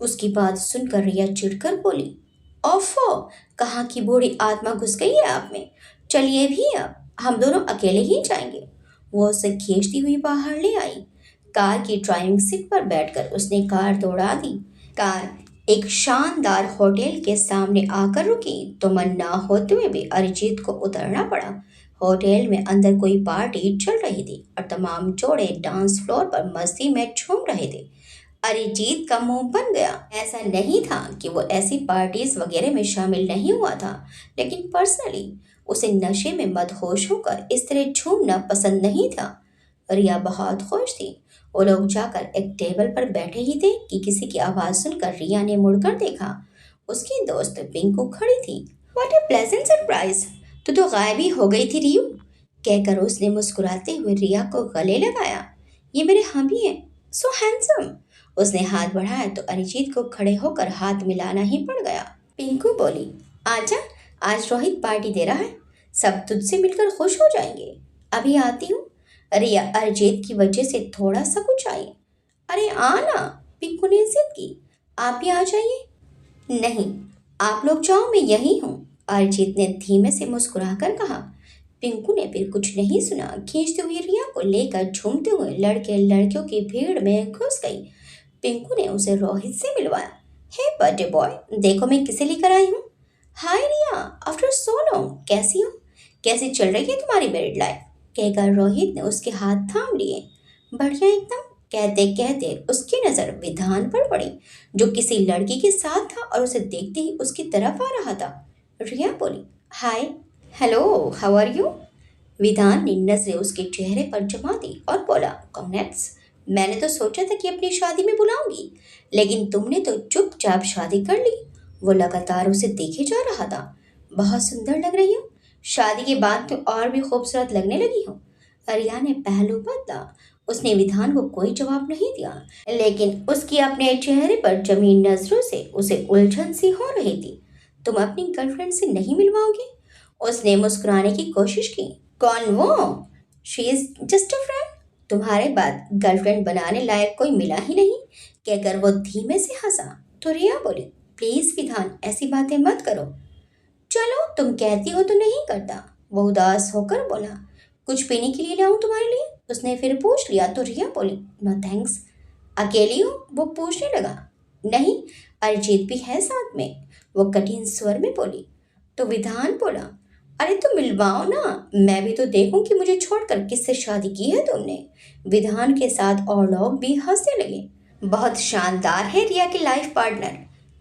उसकी बात सुनकर रिया चिढ़कर बोली, ओफो, कहाँ की बूढ़ी आत्मा घुस गई है आप में। चलिए भी, अब हम दोनों अकेले ही जाएंगे। वो उसे खींचती हुई बाहर ले आई। कार की ड्राइविंग सीट पर बैठकर उसने कार दौड़ा दी। कार एक शानदार होटल के सामने आकर रुकी तो मन ना होते हुए भी अरिजीत को उतरना पड़ा। होटल में अंदर कोई पार्टी चल रही थी और तमाम जोड़े डांस फ्लोर पर मस्ती में झूम रहे थे। अरिजीत का मुंह बन गया। ऐसा नहीं था कि वो ऐसी पार्टीज वगैरह में शामिल नहीं हुआ था, लेकिन पर्सनली उसे नशे में मदहोश होकर इस तरह झूमना पसंद नहीं था। रिया बहुत खुश थी। वो लोग जाकर एक टेबल पर बैठे ही थे कि किसी की आवाज सुनकर रिया ने मुड़कर देखा। उसकी दोस्त पिंकू खड़ी थी। What A pleasant surprise! तू तो गायब ही हो गई थी रियू, कहकर उसने मुस्कुराते हुए रिया को गले लगाया। ये मेरे हबी हैं, सो हैंडसम। उसने हाथ बढ़ाया तो अरिजीत को खड़े होकर हाथ मिलाना ही पड़ गया। पिंकू बोली, आजा, आज रोहित पार्टी दे रहा है, सब तुझसे मिलकर खुश हो जाएंगे। अभी आती हूँ। रिया अरिजीत की वजह से थोड़ा सा कुछ आई। अरे आना, पिंकू ने जिद की, आप भी आ जाइए। नहीं, आप लोग जाओ, मैं यही हूँ, अरिजीत ने धीमे से मुस्कुराकर कहा। पिंकू ने फिर कुछ नहीं सुना, खींचते हुए रिया को लेकर झूमते हुए लड़के लड़कियों की भीड़ में घुस गई। पिंकू ने उसे रोहित से मिलवाया। हे बर्थडे बॉय, देखो मैं किसे लेकर आई हूँ। हाय रिया, आफ्टर सो लॉन्ग, कैसी हो? कैसी चल रही है तुम्हारी मैरिड लाइफ? कहकर रोहित ने उसके हाथ थाम लिए। बढ़िया एकदम, कहते कहते उसकी नजर विधान पर पड़ी, जो किसी लड़की के साथ था और उसे देखते ही उसकी तरफ आ रहा था। रिया बोली, हाय, हेलो, हाउ आर यू? विधान ने नजरें उसके चेहरे पर जमा दी और बोला, कॉन्ग्रेट्स। मैंने तो सोचा था कि अपनी शादी में बुलाऊंगी, लेकिन तुमने तो चुपचाप शादी कर ली। वो लगातार उसे देखे जा रहा था। बहुत सुंदर लग रही हो, शादी के बाद तो और भी खूबसूरत लगने लगी हो। रिया ने पहलू बदला। उसने विधान को कोई जवाब नहीं दिया, लेकिन उसकी अपने चेहरे पर जमी नजरों से उसे उलझन सी हो रही थी। तुम अपनी गर्लफ्रेंड से नहीं मिलवाओगे? उसने मुस्कुराने की कोशिश की। कौन वो? She is just a friend. तुम्हारे बाद गर्लफ्रेंड बनाने लायक कोई मिला ही नहीं, कहकर वो धीमे से हंसा। तो रिया बोली, प्लीज विधान, ऐसी बातें मत करो। चलो, तुम कहती हो तो नहीं करता। वो उदास होकर बोला, कुछ पीने के लिए लाऊं तुम्हारे लिए? उसने फिर पूछ लिया तो रिया बोली, नो थैंक्स। अकेली हो? वो पूछने लगा। नहीं, अरिजीत भी है साथ में, वो कठिन स्वर में बोली। तो विधान बोला, अरे तो मिलवाओ ना, मैं भी तो देखूं कि मुझे छोड़कर किससे शादी की है तुमने। विधान के साथ और लोग भी हंसने लगे। बहुत शानदार है रिया की लाइफ पार्टनर,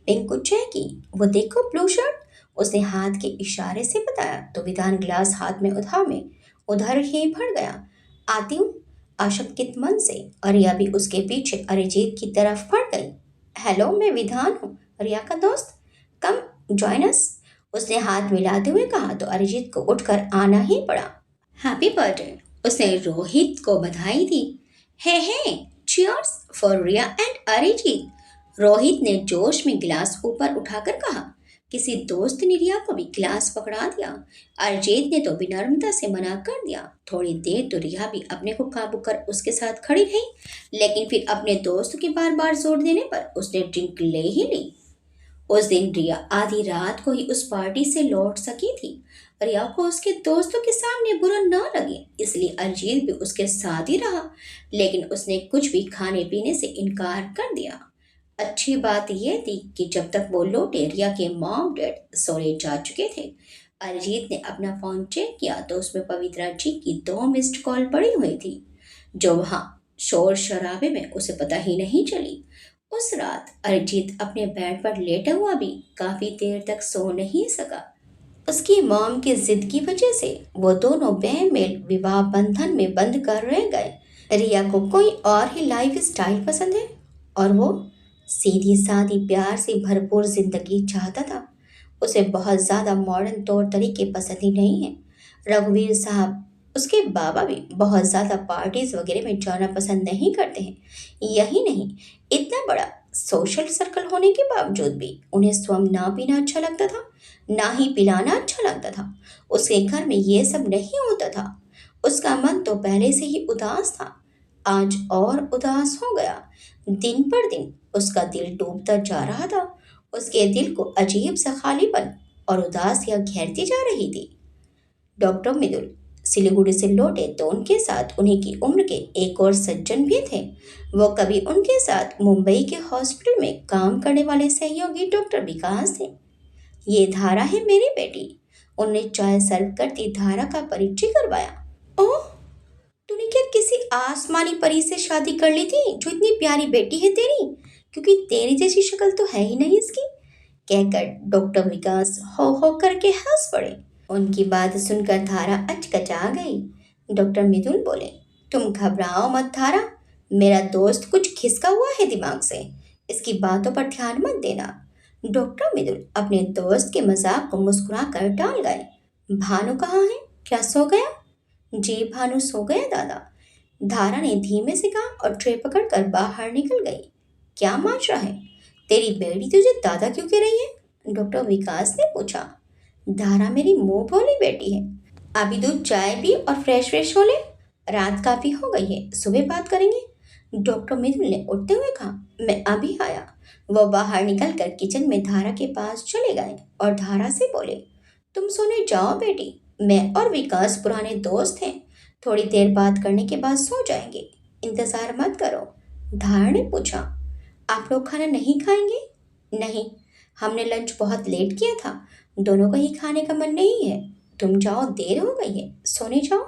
पिंकू चहकी। वो देखो ब्लू शर्ट, उसने हाथ के इशारे से बताया तो विधान ग्लास हाथ में उधर ही भर गया। आती हूँ, आशंकित मन से। और रिया भी उसके पीछे अरिजीत की तरफ बढ़ गई। हेलो, मैं विधान हूँ, रिया का दोस्त, कम जॉइन अस। उसने हाथ मिलाते हुए कहा तो अरिजीत को उठकर आना ही पड़ा। हैप्पी बर्थडे, उसने रोहित को बधाई दी। Hey cheers for Riya and Arijit. Rohit ने जोश में गिलास ऊपर उठाकर कहा। किसी दोस्त ने रिया को भी गिलास पकड़ा दिया। अरिजीत ने तो विनम्रता से मना कर दिया। थोड़ी देर तो रिया भी अपने को काबू कर उसके साथ खड़ी रही, लेकिन फिर अपने दोस्त के बार बार जोर देने पर उसने ड्रिंक ले ही ली। उस दिन रिया आधी रात को ही उस पार्टी से लौट सकी थी। रिया को उसके दोस्तों के सामने बुरा न लगे, इसलिए अरिजीत भी उसके साथ ही रहा, लेकिन उसने कुछ भी खाने पीने से इनकार कर दिया। अच्छी बात यह थी कि जब तक वो लौटे रिया के मॉम डैड सोने जा चुके थे। अरिजीत ने अपना फोन चेक किया तो उसमें पवित्रा जी की 2 मिस्ड कॉल पड़ी हुई थी, जो वहां शोर शराबे में उसे पता ही नहीं चली। उस रात अरिजीत अपने बेड पर लेटा हुआ भी काफी देर तक सो नहीं सका। उसकी मॉम की जिद की वजह से वो दोनों बेमेल विवाह बंधन में बंद कर रह गए। रिया को कोई और ही लाइफ स्टाइल पसंद है और वो सीधी सादी प्यार से भरपूर जिंदगी चाहता था। उसे बहुत ज़्यादा मॉडर्न तौर तरीके पसंद ही नहीं है। रघुवीर साहब, उसके बाबा भी बहुत ज़्यादा पार्टीज वगैरह में जाना पसंद नहीं करते हैं। यही नहीं, इतना बड़ा सोशल सर्कल होने के बावजूद भी उन्हें स्वयं ना पीना अच्छा लगता था, ना ही पिलाना अच्छा लगता था। उसके घर में ये सब नहीं होता था। उसका मन तो पहले से ही उदास था, आज और उदास हो गया। दिन पर दिन उसका दिल डूबता जा रहा था। उसके दिल को अजीब सा खालीपन और उदासियां घेरती जा रही थी। डॉक्टर मृदुल सिलीगुड़ी से लौटे तो उनके साथ उन्हीं की उम्र के एक और सज्जन भी थे। वो कभी उनके साथ मुंबई के हॉस्पिटल में काम करने वाले सहयोगी डॉक्टर विकास थे। ये धारा है मेरी बेटी। उनने चाय सर्व करती धारा का परिचय करवाया। ओह, तूने क्या किसी आसमानी परी से शादी कर ली थी जो इतनी प्यारी बेटी है तेरी? क्योंकि तेरी जैसी शक्ल तो है ही नहीं इसकी, कहकर डॉक्टर विकास हो करके हंस पड़े। उनकी बात सुनकर धारा अचकचा गई। डॉक्टर मिथुन बोले, तुम घबराओ मत धारा, मेरा दोस्त कुछ खिसका हुआ है दिमाग से, इसकी बातों पर ध्यान मत देना। डॉक्टर मिथुन अपने दोस्त के मजाक को मुस्कुरा कर टाल गए। भानु कहाँ है? क्या सो गया? जी भानु सो गया दादा, धारा ने धीमे से कहा और ट्रे पकड़कर बाहर निकल गई। क्या माजरा है? तेरी बेटी तुझे दादा क्यों कह रही है? डॉक्टर विकास ने पूछा। धारा मेरी मुंह भोली बेटी है। अभी दूध चाय पी और फ्रेश फ्रेश हो ले, रात काफी हो गई है, सुबह बात करेंगे। डॉक्टर मिथुन ने उठते हुए कहा। मैं अभी आया। वो बाहर निकलकर किचन में धारा के पास चले गए और धारा से बोले, तुम सोने जाओ बेटी, मैं और विकास पुराने दोस्त हैं, थोड़ी देर बात करने के बाद सो जाएंगे, इंतजार मत करो। धारा ने पूछा, आप लोग खाना नहीं खाएंगे? नहीं, हमने लंच बहुत लेट किया था, दोनों को ही खाने का मन नहीं है। तुम जाओ, देर हो गई है, सोने जाओ।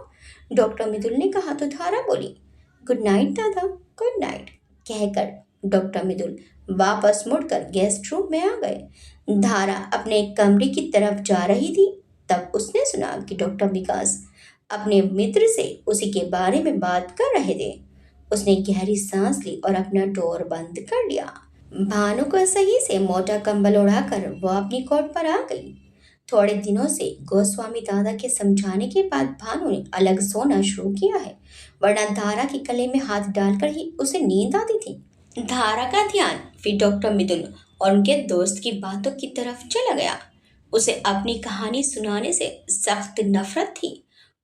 डॉक्टर मितुल ने कहा तो धारा बोली, गुड नाइट दादा, गुड नाइट, कहकर डॉक्टर मितुल वापस मुड़कर गेस्ट रूम में आ गए। धारा अपने कमरे की तरफ जा रही थी, तब उसने सुना कि डॉक्टर विकास अपने मित्र से उसी के बारे में बात कर रहे थे। उसने गहरी सांस ली और अपना डोर बंद कर लिया। भानु को सही से मोटा कंबल उड़ाकर वो अपनी कोट पर आ गई। थोड़े दिनों से गोस्वामी दादा के समझाने के बाद भानु ने अलग सोना शुरू किया है, वरना धारा के गले में हाथ डालकर ही उसे नींद आती थी। धारा का ध्यान फिर डॉक्टर मिथुन और उनके दोस्त की बातों की तरफ चला गया। उसे अपनी कहानी सुनाने से सख्त नफरत थी।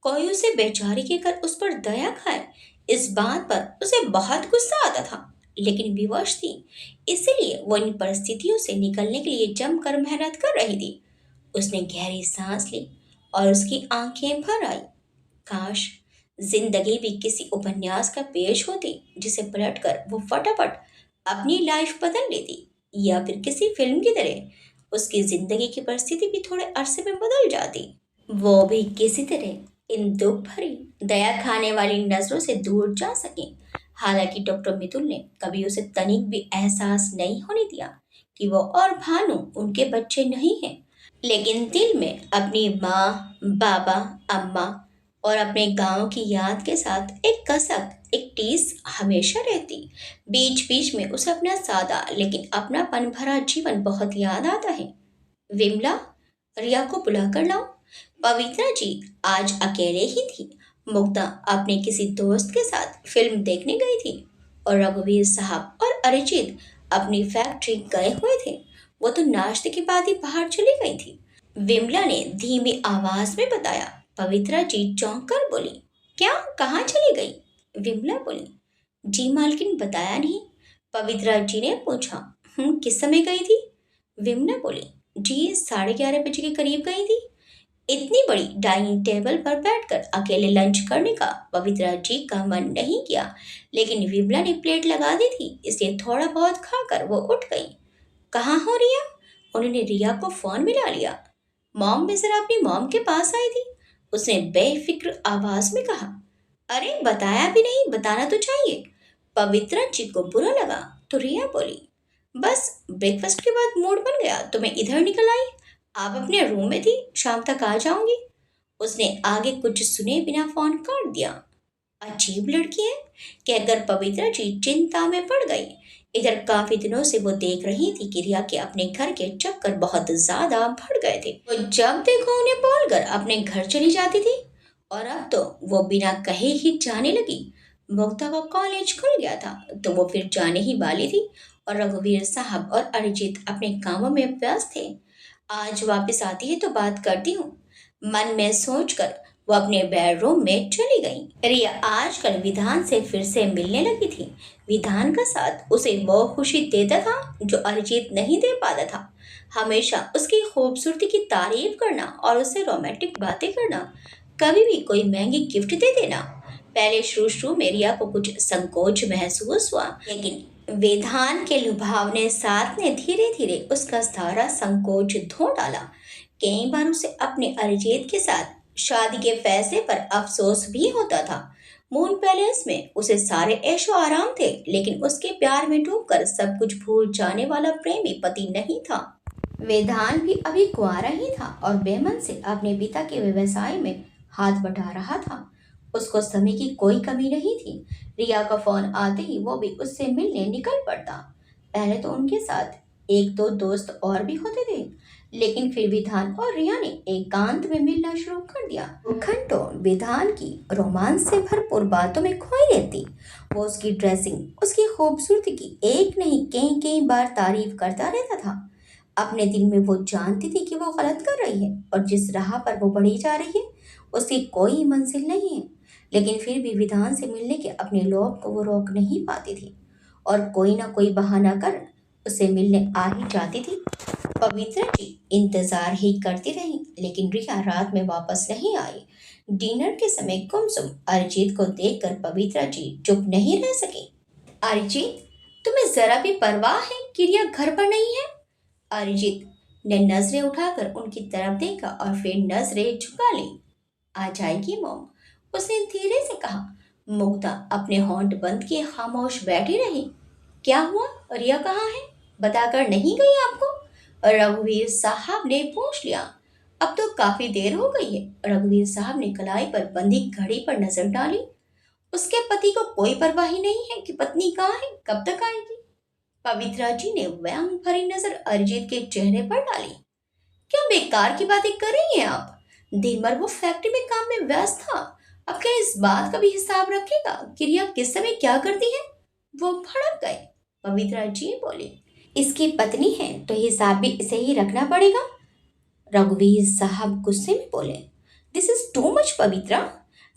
कोई उसे बेचारी कहकर उस पर दया खाए, इस बात पर उसे बहुत गुस्सा आता था, लेकिन विवश थी, इसीलिए वो इन परिस्थितियों से निकलने के लिए जमकर मेहनत कर रही थी। उसने गहरी सांस ली और उसकी आंखें भर आई। काश जिंदगी भी किसी उपन्यास का पेज होती जिसे पलटकर वो फटाफट अपनी लाइफ बदल लेती, या फिर किसी फिल्म की तरह उसकी जिंदगी की परिस्थिति भी थोड़े अरसे में बदल जाती, वो भी किसी तरह इन दुख भरी दया खाने वाली नजरों से दूर जा सके। हालांकि डॉक्टर मिथुन ने कभी उसे तनिक भी एहसास नहीं होने दिया कि वो और भानु उनके बच्चे नहीं हैं, लेकिन दिल में अपनी माँ, बाबा, अम्मा और अपने गांव की याद के साथ एक कसक, एक टीस हमेशा रहती। बीच बीच में उसे अपना सादा लेकिन अपनापन भरा जीवन बहुत याद आता है। विमला, रिया को बुला कर लाओ। पवित्रा जी आज अकेले ही थी मुग्धा अपने किसी दोस्त के साथ फिल्म देखने गई थी और रघुवीर साहब और अरिजीत अपनी फैक्ट्री गए हुए थे। वो तो नाश्ते के बाद ही बाहर चली गई थी। विमला ने धीमी आवाज में बताया। पवित्रा जी चौंक कर बोली, क्या, कहाँ चली गई? विमला बोली, जी मालकिन, बताया नहीं। पवित्रा जी ने पूछा, किस समय गई थी? विमला बोली, जी 11:30 बजे के करीब गई थी। इतनी बड़ी डाइनिंग टेबल पर बैठकर अकेले लंच करने का पवित्रा जी का मन नहीं किया, लेकिन विमला ने प्लेट लगा दी थी, इसलिए थोड़ा बहुत खाकर वो उठ गई। कहाँ हो रिया? उन्होंने रिया को फोन मिला लिया। मॉम, मैं जरा अपनी मॉम के पास आई थी, उसने बेफिक्र आवाज में कहा। अरे बताया भी नहीं, बताना तो चाहिए। पवित्रा जी को बुरा लगा तो रिया बोली, बस ब्रेकफास्ट के बाद मूड बन गया तो मैं इधर निकल आई। आप अपने रूम में थी, शाम तक आ जाऊंगी। उसने आगे कुछ सुने बिना फोन काट दिया। अजीब लड़की है, कहकर पवित्रा जी चिंता में पड़ गई। इधर काफी दिनों से वो देख रही थी कि रिया के अपने घर के चक्कर बहुत ज्यादा बढ़ गए थे। वो जब देखो उन्हें बोलकर अपने घर चली जाती थी और अब तो वो बिना कहे ही जाने लगी। मुक्ता का कॉलेज खुल गया था तो वो फिर जाने ही वाली थी और रघुवीर साहब और अरिजीत अपने कामों में व्यस्त थे। आज वापस आती है तो बात करती हूँ, मन में सोचकर वो अपने बेडरूम में चली गई। रिया आजकल विधान से फिर से मिलने लगी थी। विधान का साथ उसे वो खुशी देता था जो अरिजीत नहीं दे पाता था। हमेशा उसकी खूबसूरती की तारीफ करना और उससे रोमांटिक बातें करना, कभी भी कोई महंगी गिफ्ट दे देना। पहले शुरू शुरू में रिया को कुछ संकोच महसूस हुआ, लेकिन विधान के लुभावने साथ ने धीरे धीरे उसका सारा संकोच धो डाला। कई बार उसे अपने अरिजीत के साथ शादी के फैसले पर अफसोस भी होता था। मून पैलेस में उसे सारे ऐशो आराम थे, लेकिन उसके प्यार में डूबकर सब कुछ भूल जाने वाला प्रेमी पति नहीं था। वेदांत भी अभी कुंवारा ही था और बेमन से अपने पिता के व्यवसाय में हाथ बटा रहा था। उसको समय की कोई कमी नहीं थी। रिया का फोन आते ही वो भी उससे मिलने निकल पड़ता। पहले तो उनके साथ एक दो दोस्त और भी होते थे, लेकिन फिर विधान और रिया ने एकांत में मिलना शुरू कर दिया। वो घंटों विधान की रोमांस से भरपूर बातों में खोई रहती। वो उसकी ड्रेसिंग, उसकी खूबसूरती की एक नहीं कई कई बार तारीफ करता रहता था। अपने दिल में वो जानती थी कि वो गलत कर रही है और जिस राह पर वो बढ़ी जा रही है उसकी कोई मंजिल नहीं है, लेकिन फिर भी विधान से मिलने के अपने लोभ को वो रोक नहीं पाती थी और कोई ना कोई बहाना कर उसे मिलने आ ही जाती थी। पवित्रा जी इंतजार ही करती रही, लेकिन रिया रात में वापस नहीं आई। डिनर के समय गुमसुम अरिजीत को देखकर पवित्रा जी चुप नहीं रह सकी। अरिजीत, तुम्हें जरा भी परवाह है कि रिया घर पर नहीं है? अरिजीत ने नजरें उठाकर उनकी तरफ देखा और फिर नजरें झुका ली। आ जाएगी मॉम, उसने धीरे से कहा। मुग्धा अपने होंठ बंद किए खामोश बैठी रही। क्या हुआ, रिया कहाँ है? बताकर नहीं गई आपको? रघुवीर साहब ने पूछ लिया। अब तो काफी देर हो गई है। रघुवीर साहब ने कलाई पर बंधी घड़ी पर नजर डाली। उसके पति को कोई परवाह ही नहीं है कि पत्नी कहाँ है, कब तक आएगी। पवित्रा जी ने व्यंग भरी नजर अरिजीत के चेहरे पर डाली। क्या बेकार की बातें कर रही हैं आप? दिन भर वो फैक्ट्री में काम में व्यस्त था। अब क्या इस बात का भी हिसाब रखेगा कि रिया किस समय क्या करती है? वो भड़क गए। पवित्रा जी बोली, इसकी पत्नी है तो हिसाब भी इसे ही रखना पड़ेगा। रघुवीर साहब गुस्से में बोले, दिस इज टू मच पवित्रा।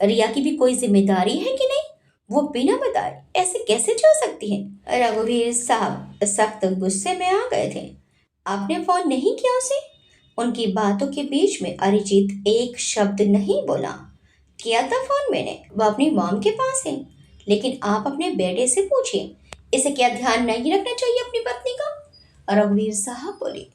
रिया की भी कोई जिम्मेदारी है कि नहीं? वो बिना बताए ऐसे कैसे जा सकती है? रघुवीर साहब सख्त गुस्से में आ गए थे। आपने फोन नहीं किया उसे? उनकी बातों के बीच में अरिजीत एक शब्द नहीं बोला। किया था फोन मैंने, वो अपनी मॉम के पास है। लेकिन आप अपने बेटे से पूछिए, इसे क्या ध्यान नहीं रखना चाहिए अपनी पत्नी का? रघुवीर साहब बोले,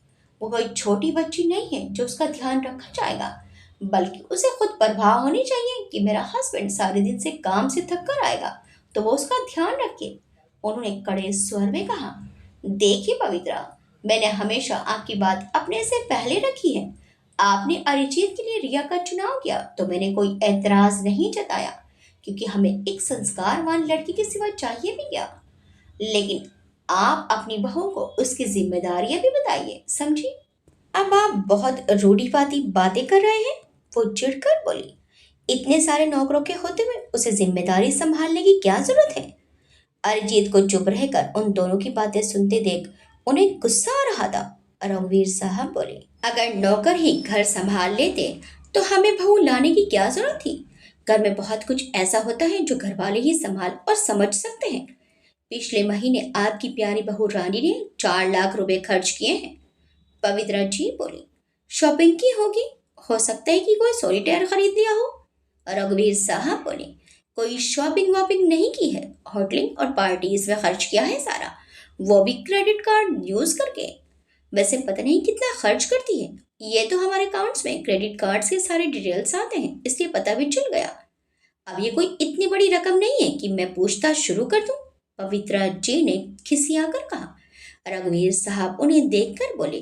वो कोई छोटी बच्ची नहीं है जो उसका ध्यान रखा जाएगा, बल्कि उसे खुद परवाह होनी चाहिए कि मेरा हस्बैंड सारे दिन से काम से थक कर आएगा तो वो उसका ध्यान रखे। उन्होंने कड़े स्वर में कहा, देखिए पवित्रा, मैंने हमेशा आपकी बात अपने से पहले रखी है। आपने अरिजीत के लिए रिया का चुनाव किया तो मैंने कोई एतराज नहीं जताया, क्योंकि हमें एक संस्कारवान लड़की के सिवा चाहिए भी क्या। लेकिन आप अपनी बहू को उसकी जिम्मेदारियां भी बताइए, समझी? अब आप बहुत रूढ़िवादी बातें कर रहे हैं, वो चिढ़कर बोली। इतने सारे नौकरों के होते हुए उसे जिम्मेदारी संभालने की क्या जरूरत है? अरिजीत को चुप रहकर उन दोनों की बातें सुनते देख उन्हें गुस्सा आ रहा था। रघुवीर साहब बोले, अगर नौकर ही घर संभाल लेते तो हमें बहू लाने की क्या जरूरत थी? घर में बहुत कुछ ऐसा होता है जो घर वाले ही संभाल और समझ सकते हैं। पिछले महीने आपकी प्यारी बहू रानी ने 4 लाख रुपए खर्च किए हैं। पवित्रा जी बोली, शॉपिंग की होगी, हो सकता है कि कोई सॉलिटेयर खरीद लिया हो। रघुवीर साहब बोले, कोई शॉपिंग वॉपिंग नहीं की है, होटलिंग और पार्टीज में खर्च किया है सारा, वो भी क्रेडिट कार्ड यूज करके। वैसे पता नहीं कितना खर्च करती है, ये तो हमारे अकाउंट्स में क्रेडिट कार्ड्स के सारे डिटेल्स आते हैं, इसलिए पता भी चल गया। अब ये कोई इतनी बड़ी रकम नहीं है कि मैं पूछताछ शुरू कर दूं। पवित्रा जी ने खिसियाकर कहा। रघुवीर साहब उन्हें देखकर बोले,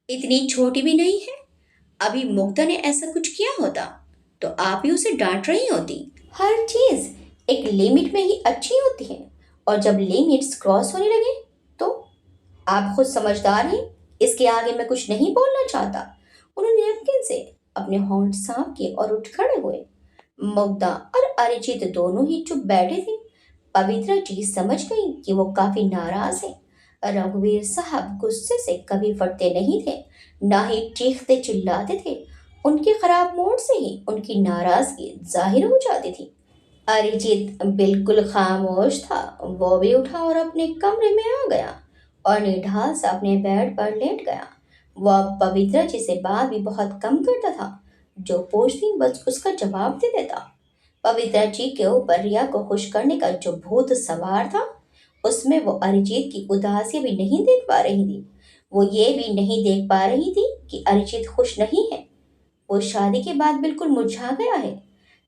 इतनी छोटी भी नहीं है। अभी मुग्धा ने ऐसा कुछ किया होता तो आप ही उसे डांट रही होती। हर चीज एक लिमिट में ही अच्छी होती है, और जब लिमिट्स क्रॉस होने लगे तो आप खुद समझदार हैं, इसके आगे मैं कुछ नहीं बोलना चाहता। उन्होंने नैपकिन से अपने होंठ साफ किए और उठ खड़े हुए। मुग्धा और अरिजीत दोनों ही चुप बैठे थे। पवित्रा जी समझ गई कि वो काफी नाराज है। रघुवीर साहब गुस्से से कभी फटते नहीं थे, ना ही चीखते चिल्लाते थे। उनके खराब मूड से ही उनकी नाराजगी जाहिर हो जाती थी। अरिजीत बिल्कुल खामोश था। वो भी उठा और अपने कमरे में आ गया और निढाल से अपने बेड पर लेट गया। वह अब पवित्रा जी से बात भी बहुत कम करता था। जो पूछती बस उसका जवाब दे देता। पवित्रा जी के ऊपर रिया को खुश करने का जो भूत सवार था, उसमें वो अरिजीत की उदासी भी नहीं देख पा रही थी। वो ये भी नहीं देख पा रही थी कि अरिजीत खुश नहीं है। वो शादी के बाद बिल्कुल मुरझा गया है।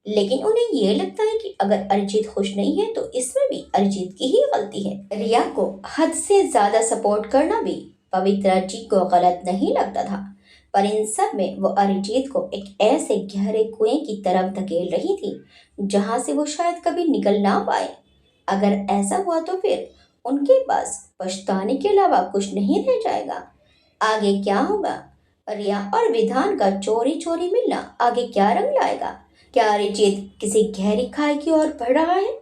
लेकिन उन्हें ये लगता है कि अगर अरिजीत खुश नहीं है तो इसमें भी अरिजीत की ही गलती है। रिया को हद से ज्यादा सपोर्ट करना भी पवित्रा जी को गलत नहीं लगता था, पर इन सब में वो अरिजीत को एक ऐसे गहरे कुएं की तरफ धकेल रही थी जहां से वो शायद कभी निकल ना पाए। अगर ऐसा हुआ तो फिर उनके पास पछताने के अलावा कुछ नहीं रह जाएगा। आगे क्या होगा? रिया और विधान का चोरी चोरी मिलना आगे क्या रंग लाएगा? क्या अरिजीत किसी गहरी खाई की ओर बढ़ रहा है?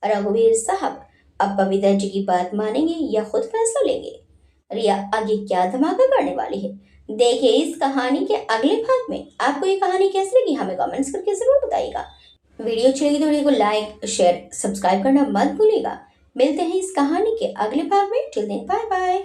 रघुवीर साहब अब पवित्रा जी की बात मानेंगे या खुद फैसला लेंगे? रिया आगे क्या धमाका करने वाली है? देखिए इस कहानी के अगले भाग में। आपको ये कहानी कैसी लगी हमें कमेंट्स करके जरूर बताइएगा। वीडियो अच्छी लगी तो वीडियो को लाइक शेयर सब्सक्राइब करना मत भूलिएगा। मिलते हैं इस कहानी के अगले भाग में। Till then bye bye.